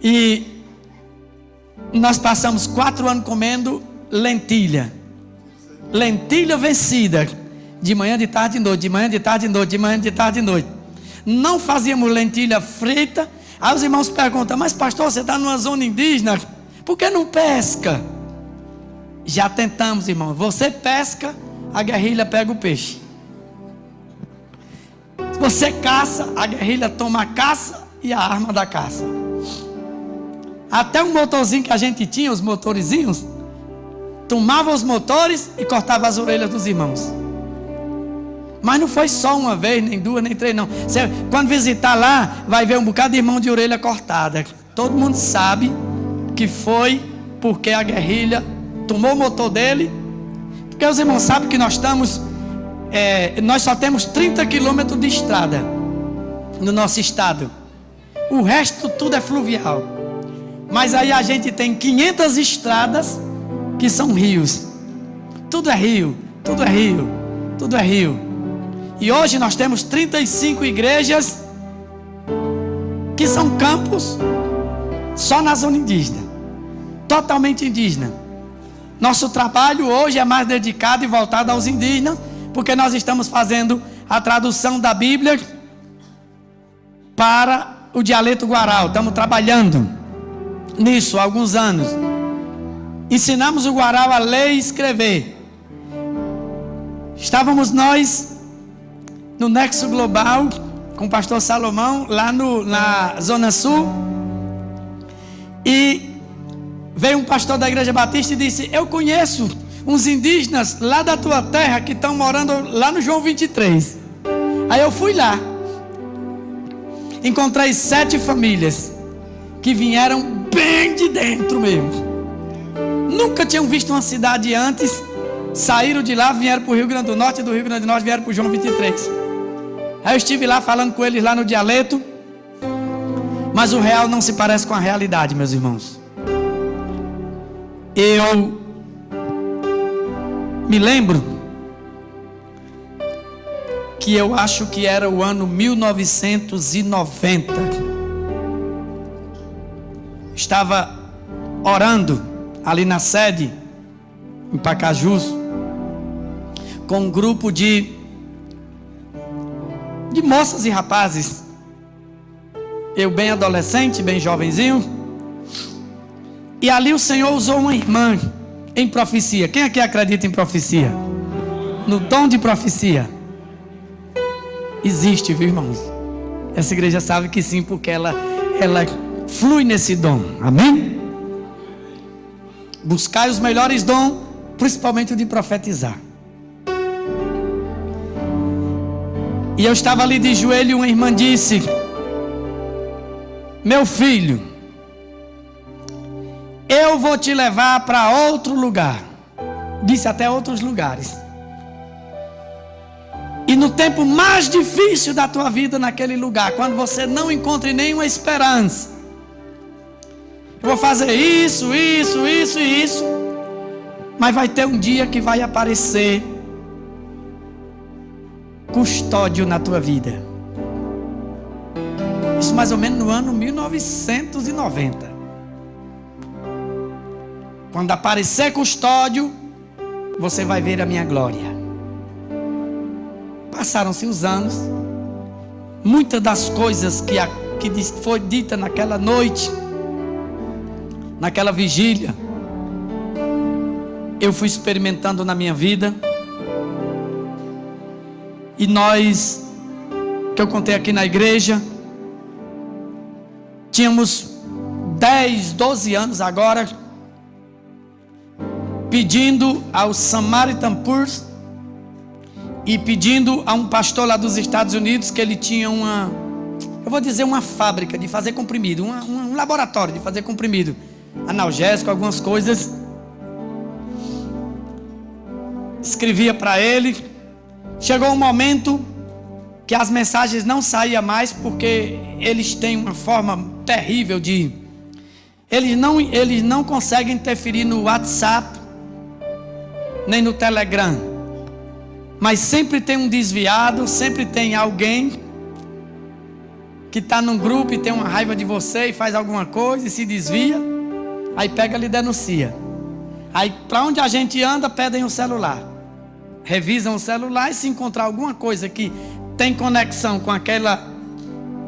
E nós passamos 4 anos comendo lentilha. Lentilha vencida. De manhã, de tarde, de noite, de manhã, de tarde, de noite, de manhã, de tarde, de noite. Não fazíamos lentilha frita. Aí os irmãos perguntam: mas pastor, você está numa zona indígena, por que não pesca? Já tentamos, irmão. Você pesca, a guerrilha pega o peixe. Se você caça, a guerrilha toma a caça e a arma da caça. Até um motorzinho que a gente tinha, os motorizinhos, tomava os motores e cortava as orelhas dos irmãos. Mas não foi só uma vez, nem duas, nem três, não. Você, quando visitar lá, vai ver um bocado de irmão de orelha cortada. Todo mundo sabe que foi porque a guerrilha tomou o motor dele. Porque os irmãos sabem que nós só temos 30 quilômetros de estrada no nosso estado. O resto tudo é fluvial. Mas aí a gente tem 500 estradas que são rios. Tudo é rio, tudo é rio, tudo é rio. E hoje nós temos 35 igrejas que são campos só na zona indígena, totalmente indígena. Nosso trabalho hoje é mais dedicado e voltado aos indígenas, porque nós estamos fazendo a tradução da Bíblia para o dialeto guarau. Estamos trabalhando nisso há alguns anos. Ensinamos o guarau a ler e escrever. Estávamos nós no Nexo Global com o pastor Salomão lá na Zona Sul, e veio um pastor da Igreja Batista e disse: eu conheço uns indígenas lá da tua terra que estão morando lá no João 23. Aí eu fui lá, encontrei 7 famílias que vieram bem de dentro mesmo. Nunca tinham visto uma cidade antes. Saíram de lá, vieram para o Rio Grande do Norte, e do Rio Grande do Norte vieram para o João 23. Aí eu estive lá falando com eles lá no dialeto. Mas o real não se parece com a realidade, meus irmãos. Eu me lembro que eu acho que era o ano 1990. Estava orando ali na sede, em Pacajus, com um grupo de moças e rapazes. Eu bem adolescente, bem jovenzinho. E ali o Senhor usou uma irmã em profecia. Quem aqui acredita em profecia? No dom de profecia. Existe, viu, irmãos? Essa igreja sabe que sim, porque ela flui nesse dom. Amém? Buscai os melhores dons, principalmente o de profetizar. E eu estava ali de joelho e uma irmã disse: meu filho, eu vou te levar para outro lugar. Disse até outros lugares. E no tempo mais difícil da tua vida naquele lugar, quando você não encontre nenhuma esperança, eu vou fazer isso, isso, isso e isso. Mas vai ter um dia que vai aparecer custódio na tua vida. Isso mais ou menos no ano 1990. Quando aparecer custódio, você vai ver a minha glória. Passaram-se os anos. Muitas das coisas que foi dita naquela noite, naquela vigília, eu fui experimentando na minha vida. E nós, que eu contei aqui na igreja, tínhamos 10, 12 anos agora, pedindo ao Samaritan Purse e pedindo a um pastor lá dos Estados Unidos, que ele tinha uma fábrica de fazer comprimido, um laboratório de fazer comprimido, analgésico, algumas coisas. Escrevia para ele. Chegou um momento que as mensagens não saíam mais, porque eles têm uma forma terrível de... Eles não conseguem interferir no WhatsApp, nem no Telegram. Mas sempre tem um desviado, sempre tem alguém que está num grupo e tem uma raiva de você e faz alguma coisa e se desvia. Aí pega e denuncia. Aí para onde a gente anda, pedem o celular. Revisam o celular e se encontrar alguma coisa que tem conexão com aquela...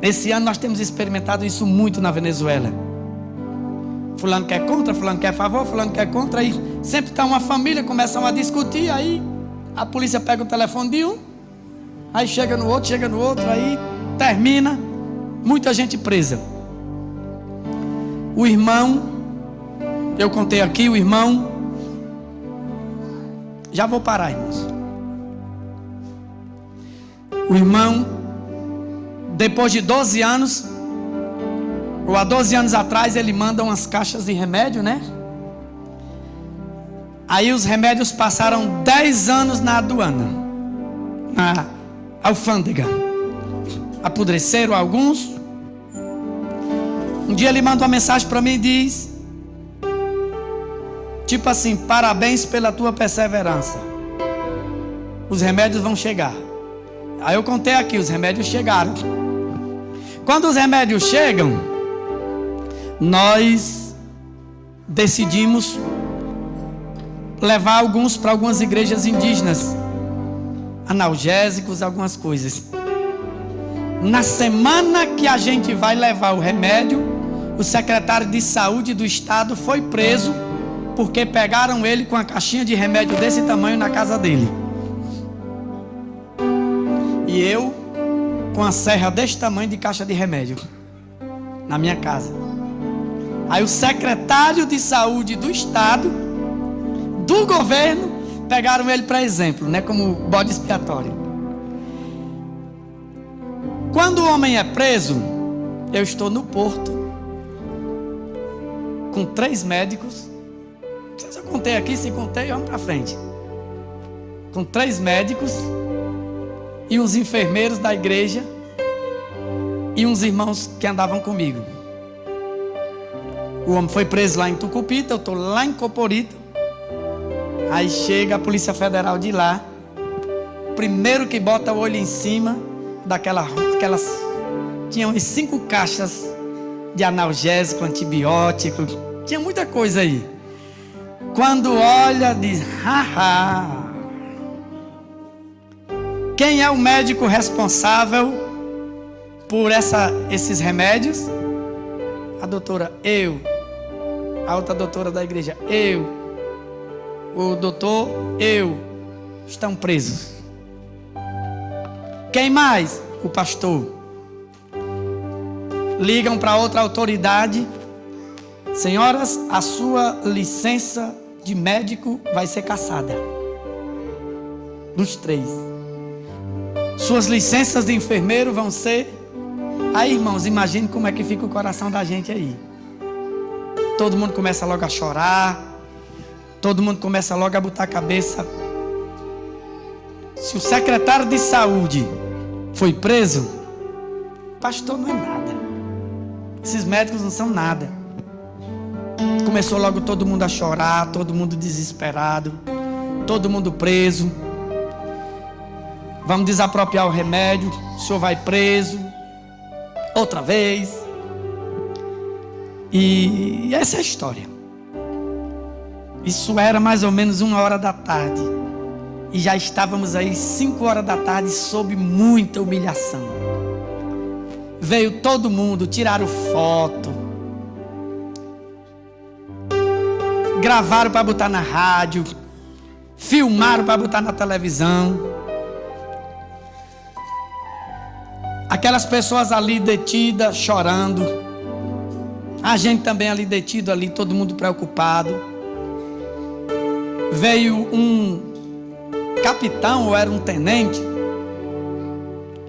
Esse ano nós temos experimentado isso muito na Venezuela. Fulano quer contra, fulano quer a favor, fulano quer contra. Aí sempre está uma família, começam a discutir, aí A polícia pega o telefone de um, aí chega no outro, aí termina, muita gente presa. O irmão, eu contei aqui, o irmão, já vou parar, irmãos. O irmão, depois de 12 anos, ou há 12 anos atrás, ele manda umas caixas de remédio, né? Aí os remédios passaram 10 anos na aduana, na alfândega. Apodreceram alguns. Um dia ele manda uma mensagem para mim e diz, tipo assim: parabéns pela tua perseverança, os remédios vão chegar. Aí eu contei aqui, os remédios chegaram. Quando os remédios chegam, nós decidimos levar alguns para algumas igrejas indígenas, analgésicos, algumas coisas. Na semana que a gente vai levar o remédio, o secretário de saúde do estado foi preso, porque pegaram ele com a caixinha de remédio desse tamanho na casa dele. E eu com a serra desse tamanho de caixa de remédio na minha casa. Aí o secretário de saúde do estado, do governo, pegaram ele para exemplo, né, como bode expiatório. Quando o homem é preso, eu estou no porto com 3 médicos. Não sei se eu contei aqui, se contei, vamos para frente. Com 3 médicos e uns enfermeiros da igreja e uns irmãos que andavam comigo. O homem foi preso lá em Tucupita, eu estou lá em Coporito. Aí chega a Polícia Federal de lá, primeiro que bota o olho em cima daquelas, tinham umas 5 caixas de analgésico, antibiótico, tinha muita coisa aí. Quando olha, diz: haha, quem é o médico responsável por esses remédios? A doutora, eu. A outra doutora da igreja, eu. O doutor, eu. Estão presos. Quem mais? O pastor. Ligam para outra autoridade: senhoras, a sua licença de médico vai ser cassada. Dos 3. Suas licenças de enfermeiro vão ser... Aí, irmãos, imagine como é que fica o coração da gente aí. Todo mundo começa logo a chorar. Todo mundo começa logo a botar a cabeça. Se o secretário de saúde foi preso, pastor não é nada. Esses médicos não são nada. Começou logo todo mundo a chorar, todo mundo desesperado, todo mundo preso. Vamos desapropriar o remédio, o senhor vai preso outra vez. E essa é a história. Isso era mais ou menos 1h da tarde. E já estávamos aí 5h da tarde sob muita humilhação. Veio todo mundo, tiraram foto, gravaram para botar na rádio, filmaram para botar na televisão. Aquelas pessoas ali detidas, chorando. A gente também ali detido, ali, todo mundo preocupado. Veio um capitão, ou era um tenente,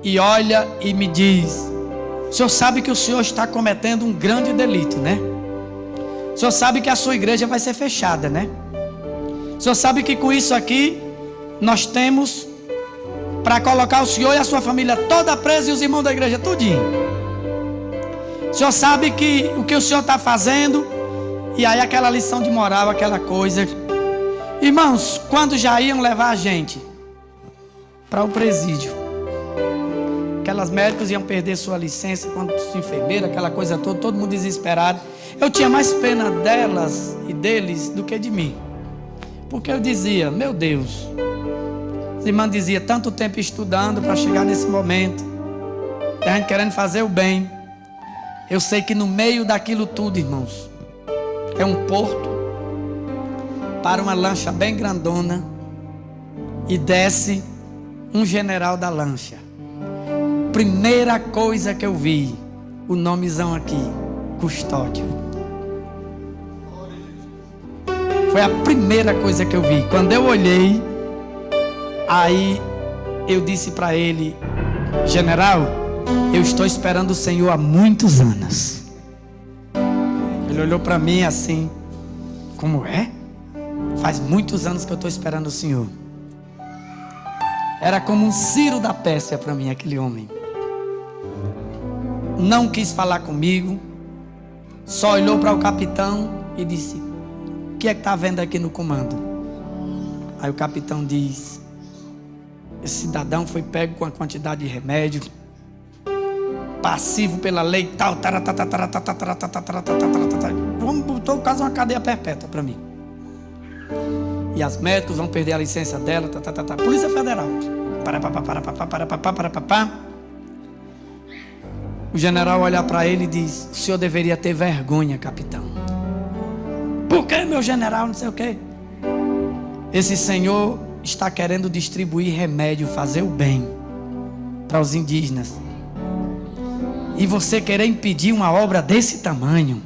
e olha e me diz: o senhor sabe que o senhor está cometendo um grande delito, né? O senhor sabe que a sua igreja vai ser fechada, né? O senhor sabe que com isso aqui nós temos para colocar o senhor e a sua família toda presa e os irmãos da igreja tudinho. O senhor sabe que o que o senhor está fazendo. E aí aquela lição de moral, aquela coisa. Irmãos, quando já iam levar a gente para o presídio, aquelas médicos iam perder sua licença, quando enfermeira, aquela coisa toda, todo mundo desesperado. Eu tinha mais pena delas e deles do que de mim, porque eu dizia: meu Deus, a irmã dizia, tanto tempo estudando para chegar nesse momento, a gente querendo fazer o bem. Eu sei que no meio daquilo tudo, irmãos, é um porto para uma lancha bem grandona, e desce um general da lancha. Primeira coisa que eu vi, o nomezão aqui, Custódio. Foi a primeira coisa que eu vi. Quando eu olhei, aí eu disse para ele: general, eu estou esperando o senhor há muitos anos. Ele olhou para mim assim: como é? Faz muitos anos que eu estou esperando o senhor. Era como um Ciro da Pérsia para mim, aquele homem. Não quis falar comigo, só olhou para o capitão e disse: o que é que está vendo aqui no comando? Aí o capitão diz: esse cidadão foi pego com a quantidade de remédio, passivo pela lei tal, vamos botar o caso uma cadeia perpétua para mim. E as médicos vão perder a licença dela, Polícia Federal. O general olha para ele e diz: o senhor deveria ter vergonha, capitão. Por que, meu general? Não sei o que. Esse senhor está querendo distribuir remédio, fazer o bem para os indígenas. E você querer impedir uma obra desse tamanho?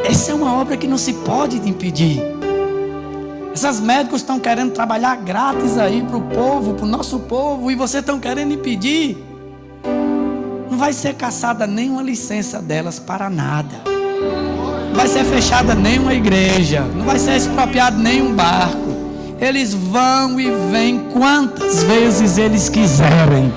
Essa é uma obra que não se pode impedir. Essas médicos estão querendo trabalhar grátis aí para o povo, para o nosso povo, e vocês estão querendo impedir. Não vai ser cassada nenhuma licença delas para nada. Não vai ser fechada nenhuma igreja. Não vai ser expropriado nenhum barco. Eles vão e vêm quantas vezes eles quiserem.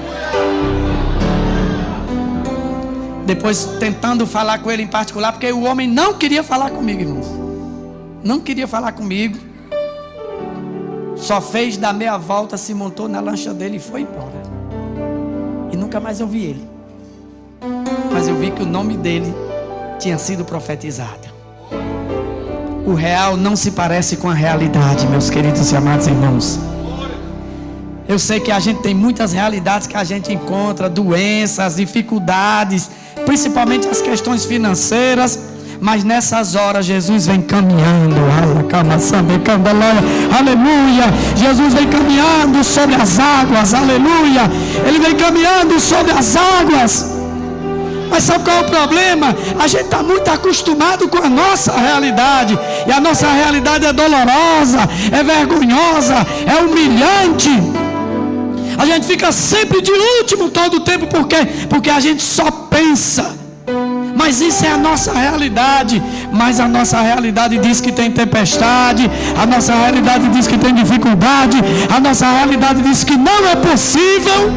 Depois tentando falar com ele em particular, porque o homem não queria falar comigo, irmãos. Não queria falar comigo. Só fez dar meia volta, se montou na lancha dele e foi embora. E nunca mais eu vi ele. Mas eu vi que o nome dele tinha sido profetizado. O real não se parece com a realidade, meus queridos e amados irmãos. Eu sei que a gente tem muitas realidades que a gente encontra, doenças, dificuldades, principalmente as questões financeiras, mas nessas horas Jesus vem caminhando, aleluia, Jesus vem caminhando sobre as águas, aleluia, Ele vem caminhando sobre as águas. Mas sabe qual é o problema? A gente está muito acostumado com a nossa realidade, e a nossa realidade é dolorosa, é vergonhosa, é humilhante. A gente fica sempre de último todo o tempo. Por quê? Porque a gente só pensa. Mas isso é a nossa realidade. Mas a nossa realidade diz que tem tempestade. A nossa realidade diz que tem dificuldade. A nossa realidade diz que não é possível.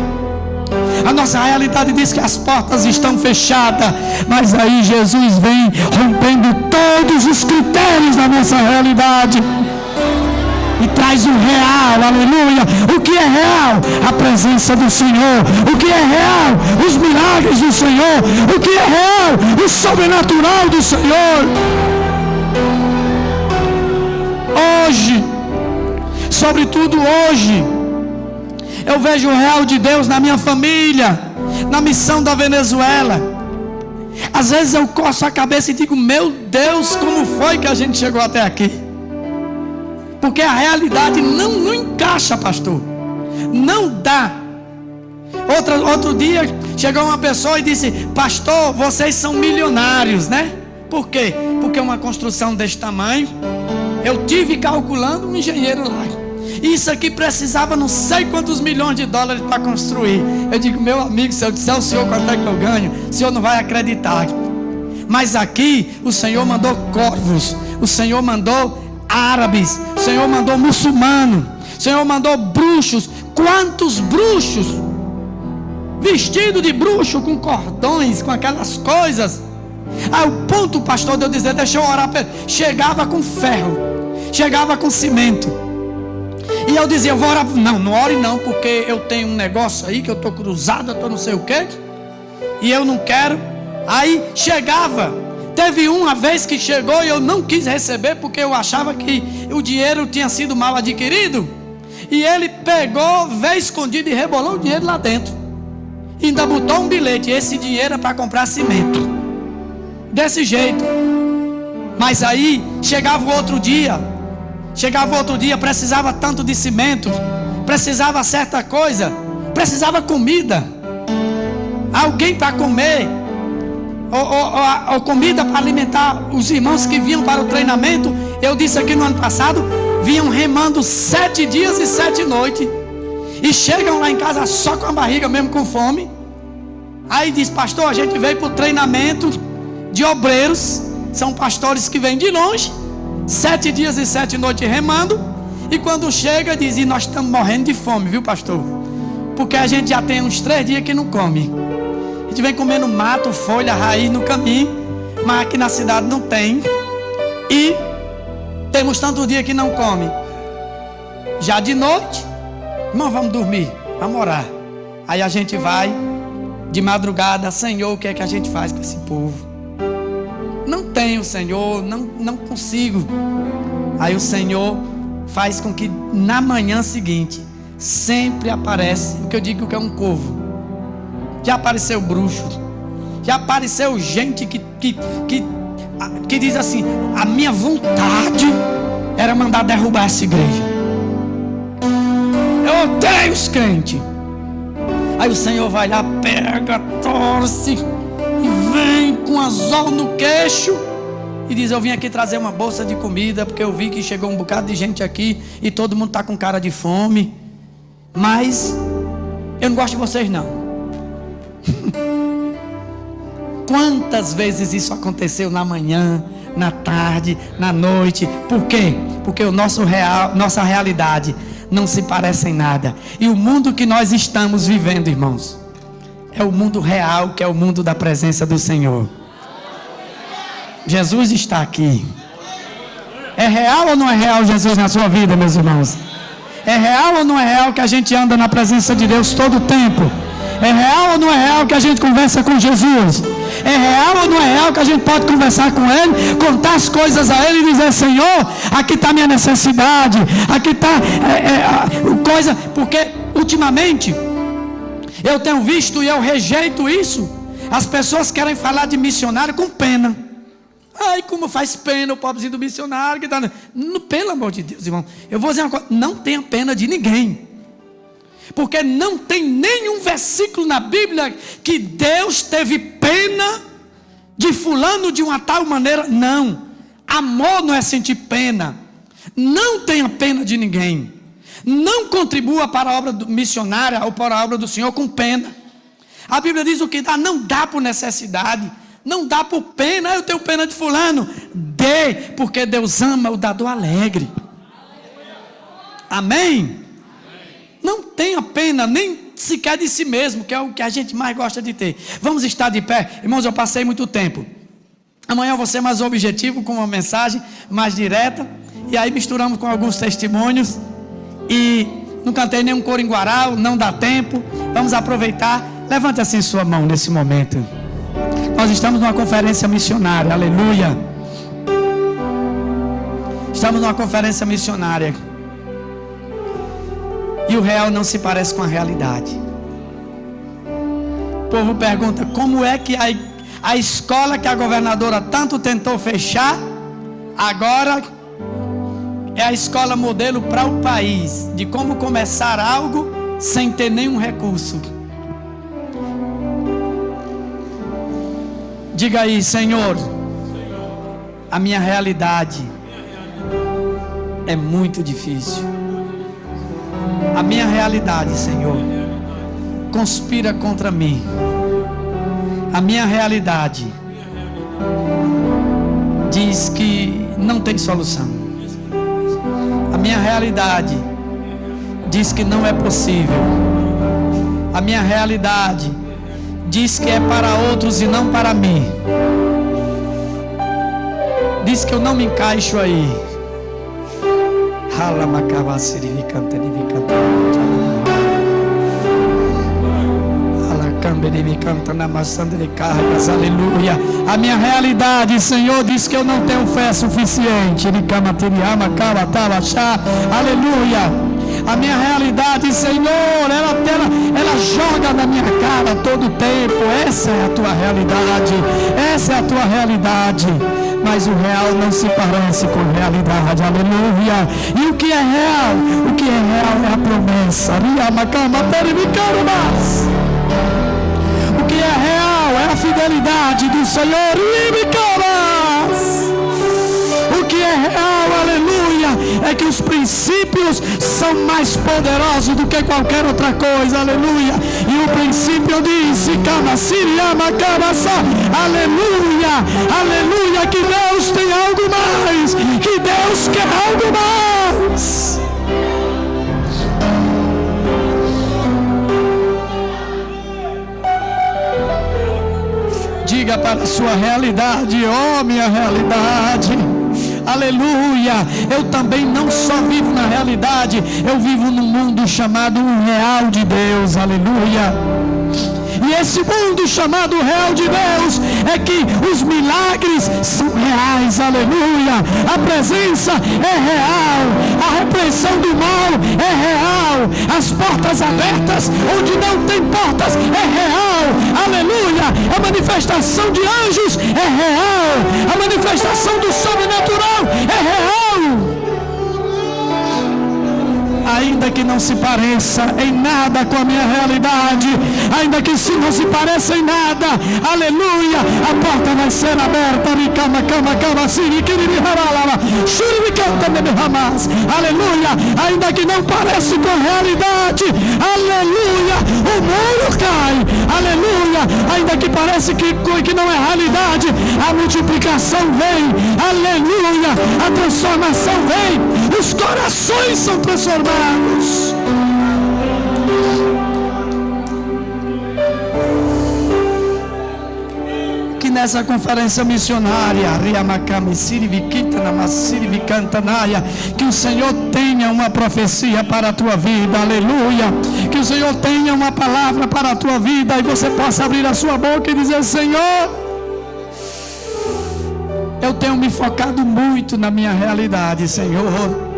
A nossa realidade diz que as portas estão fechadas. Mas aí Jesus vem rompendo todos os critérios da nossa realidade e traz o real, aleluia. O que é real? A presença do Senhor. O que é real? Os milagres do Senhor. O que é real? O sobrenatural do Senhor. Hoje, sobretudo hoje, eu vejo o real de Deus na minha família, na missão da Venezuela. Às vezes eu coço a cabeça e digo: meu Deus, como foi que a gente chegou até aqui? Porque a realidade não encaixa, pastor. Não dá. Outro dia chegou uma pessoa e disse: pastor, vocês são milionários, né? Por quê? Porque uma construção desse tamanho, eu tive calculando um engenheiro lá. Isso aqui precisava não sei quantos milhões de dólares para construir. Eu digo: meu amigo, se eu disser ao senhor quanto é que eu ganho, o senhor não vai acreditar. Mas aqui o Senhor mandou corvos, o Senhor mandou árabes, o Senhor mandou muçulmano, o Senhor mandou bruxos. Quantos bruxos, vestido de bruxo, com cordões, com aquelas coisas. Aí o ponto, pastor, de eu dizer: deixa eu orar. Chegava com ferro, chegava com cimento, e eu dizia: eu vou orar. Não ore não, porque eu tenho um negócio aí, que eu estou cruzado, eu estou não sei o que, e eu não quero. Aí chegava. Teve uma vez que chegou e eu não quis receber, porque eu achava que o dinheiro tinha sido mal adquirido. E ele pegou, veio escondido e rebolou o dinheiro lá dentro. E ainda botou um bilhete: esse dinheiro é para comprar cimento. Desse jeito. Mas aí chegava o outro dia Chegava outro dia, precisava tanto de cimento, precisava certa coisa, precisava comida, alguém para comer, ou comida para alimentar os irmãos que vinham para o treinamento. Eu disse aqui no ano passado, vinham remando 7 dias e 7 noites, e chegam lá em casa só com a barriga, mesmo com fome. Aí diz: pastor, a gente veio para o treinamento de obreiros, são pastores que vêm de longe, 7 dias e 7 noites remando, e quando chega diz: e nós estamos morrendo de fome, viu pastor? Porque a gente já tem uns 3 dias que não come. A gente vem comendo mato, folha, raiz no caminho, mas aqui na cidade não tem, e temos tanto dia que não come. Já de noite, irmão, vamos dormir, vamos orar. Aí a gente vai de madrugada: Senhor, o que é que a gente faz com esse povo? Não tenho, Senhor, não consigo. Aí o Senhor faz com que na manhã seguinte sempre aparece o que eu digo que é um corvo. Já apareceu bruxo, já apareceu gente que diz assim: a minha vontade era mandar derrubar essa igreja, eu odeio os crentes. Aí o Senhor vai lá, pega, torce e vem com anzol no queixo e diz: eu vim aqui trazer uma bolsa de comida, porque eu vi que chegou um bocado de gente aqui e todo mundo está com cara de fome, mas eu não gosto de vocês não. Quantas vezes isso aconteceu na manhã, na tarde, na noite? Por quê? Porque nossa realidade não se parece em nada. E o mundo que nós estamos vivendo, irmãos, é o mundo real, que é o mundo da presença do Senhor. Jesus está aqui. É real ou não é real Jesus na sua vida, meus irmãos? É real ou não é real que a gente anda na presença de Deus todo o tempo? É real ou não é real que a gente conversa com Jesus? É real ou não é real que a gente pode conversar com Ele, contar as coisas a Ele e dizer: Senhor, aqui está a minha necessidade, aqui está coisa. Porque ultimamente eu tenho visto, e eu rejeito isso, as pessoas querem falar de missionário com pena. Ai, como faz pena o pobrezinho do missionário que está... Pelo amor de Deus, irmão, eu vou dizer uma coisa: não tenha pena de ninguém, porque não tem nenhum versículo na Bíblia que Deus teve pena de fulano de uma tal maneira. Não, amor não é sentir pena. Não tenha pena de ninguém. Não contribua para a obra missionária ou para a obra do Senhor com pena. A Bíblia diz: o que dá, não dá por necessidade, não dá por pena. Eu tenho pena de fulano. Dê, porque Deus ama o dador alegre. Amém? Não tenha pena nem sequer de si mesmo, que é o que a gente mais gosta de ter. Vamos estar de pé. Irmãos, eu passei muito tempo. Amanhã eu vou ser mais objetivo, com uma mensagem mais direta. E aí misturamos com alguns testemunhos. E não cantei nenhum coro em guaral, não dá tempo. Vamos aproveitar. Levante assim sua mão nesse momento. Nós estamos numa conferência missionária, aleluia. Estamos numa conferência missionária. E o real não se parece com a realidade. O povo pergunta: como é que a escola que a governadora tanto tentou fechar, agora é a escola modelo para o país, de como começar algo sem ter nenhum recurso? Diga aí: Senhor, a minha realidade é muito difícil. A minha realidade, Senhor, conspira contra mim. A minha realidade diz que não tem solução. A minha realidade diz que não é possível. A minha realidade diz que é para outros e não para mim. Diz que eu não me encaixo aí. Aleluia. A minha realidade, Senhor, diz que eu não tenho fé suficiente. Aleluia. A minha realidade, Senhor, ela joga na minha cara todo o tempo. Essa é a tua realidade. Essa é a tua realidade. mas o real não se parece com a realidade, aleluia. E o que é real? O que é real é a promessa. O que é real é a fidelidade do Senhor. O que é real, aleluia, é que os princípios são mais poderosos do que qualquer outra coisa, aleluia. E o princípio diz, aleluia, aleluia, que Deus tem algo mais, que Deus quer algo mais. Diga para a sua realidade, oh minha realidade, aleluia, eu também não só vivo na realidade, eu vivo num mundo chamado real de Deus, aleluia. E esse mundo chamado real de Deus é que os milagres são reais, aleluia. A presença é real, a repreensão do mal é real, as portas abertas onde não tem portas é real, aleluia. A manifestação de anjos é real, a manifestação do sobrenatural é real. Ainda que não se pareça em nada com a minha realidade, ainda que não se pareça em nada, aleluia, a porta vai ser aberta, aleluia, ainda que não pareça com a realidade, aleluia, o muro cai, aleluia, ainda que pareça que não é realidade, a multiplicação vem, aleluia, a transformação vem, os corações são transformados. Que nessa conferência missionária, que o Senhor tenha uma profecia para a tua vida, aleluia. Que o Senhor tenha uma palavra para a tua vida e você possa abrir a sua boca e dizer: Senhor, eu tenho me focado muito na minha realidade, Senhor.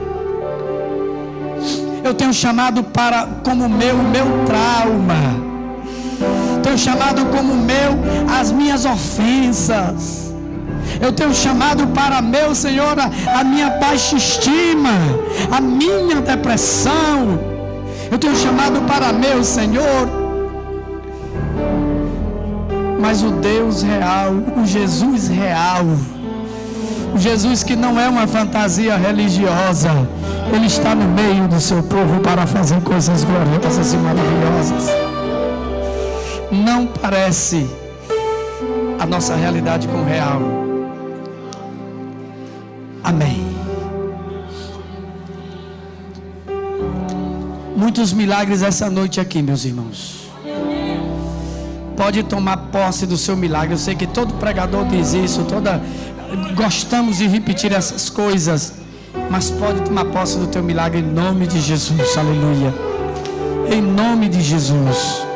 Eu tenho chamado para como meu trauma. Tenho chamado como meu as minhas ofensas. Eu tenho chamado para meu, Senhor, a minha baixa estima, a minha depressão. Eu tenho chamado para meu, Senhor. Mas o Deus real, o Jesus real, o Jesus que não é uma fantasia religiosa, Ele está no meio do seu povo para fazer coisas gloriosas e maravilhosas. Não parece a nossa realidade com o real. Amém. Muitos milagres essa noite aqui, meus irmãos. Pode tomar posse do seu milagre. Eu sei que todo pregador diz isso, gostamos de repetir essas coisas, mas pode tomar posse do teu milagre em nome de Jesus, aleluia. Em nome de Jesus.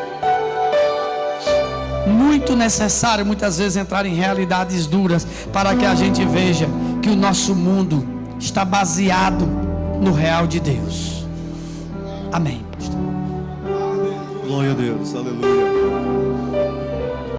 Muito necessário muitas vezes entrar em realidades duras para que a gente veja que o nosso mundo está baseado no real de Deus. Amém, pastor. Glória a Deus, aleluia.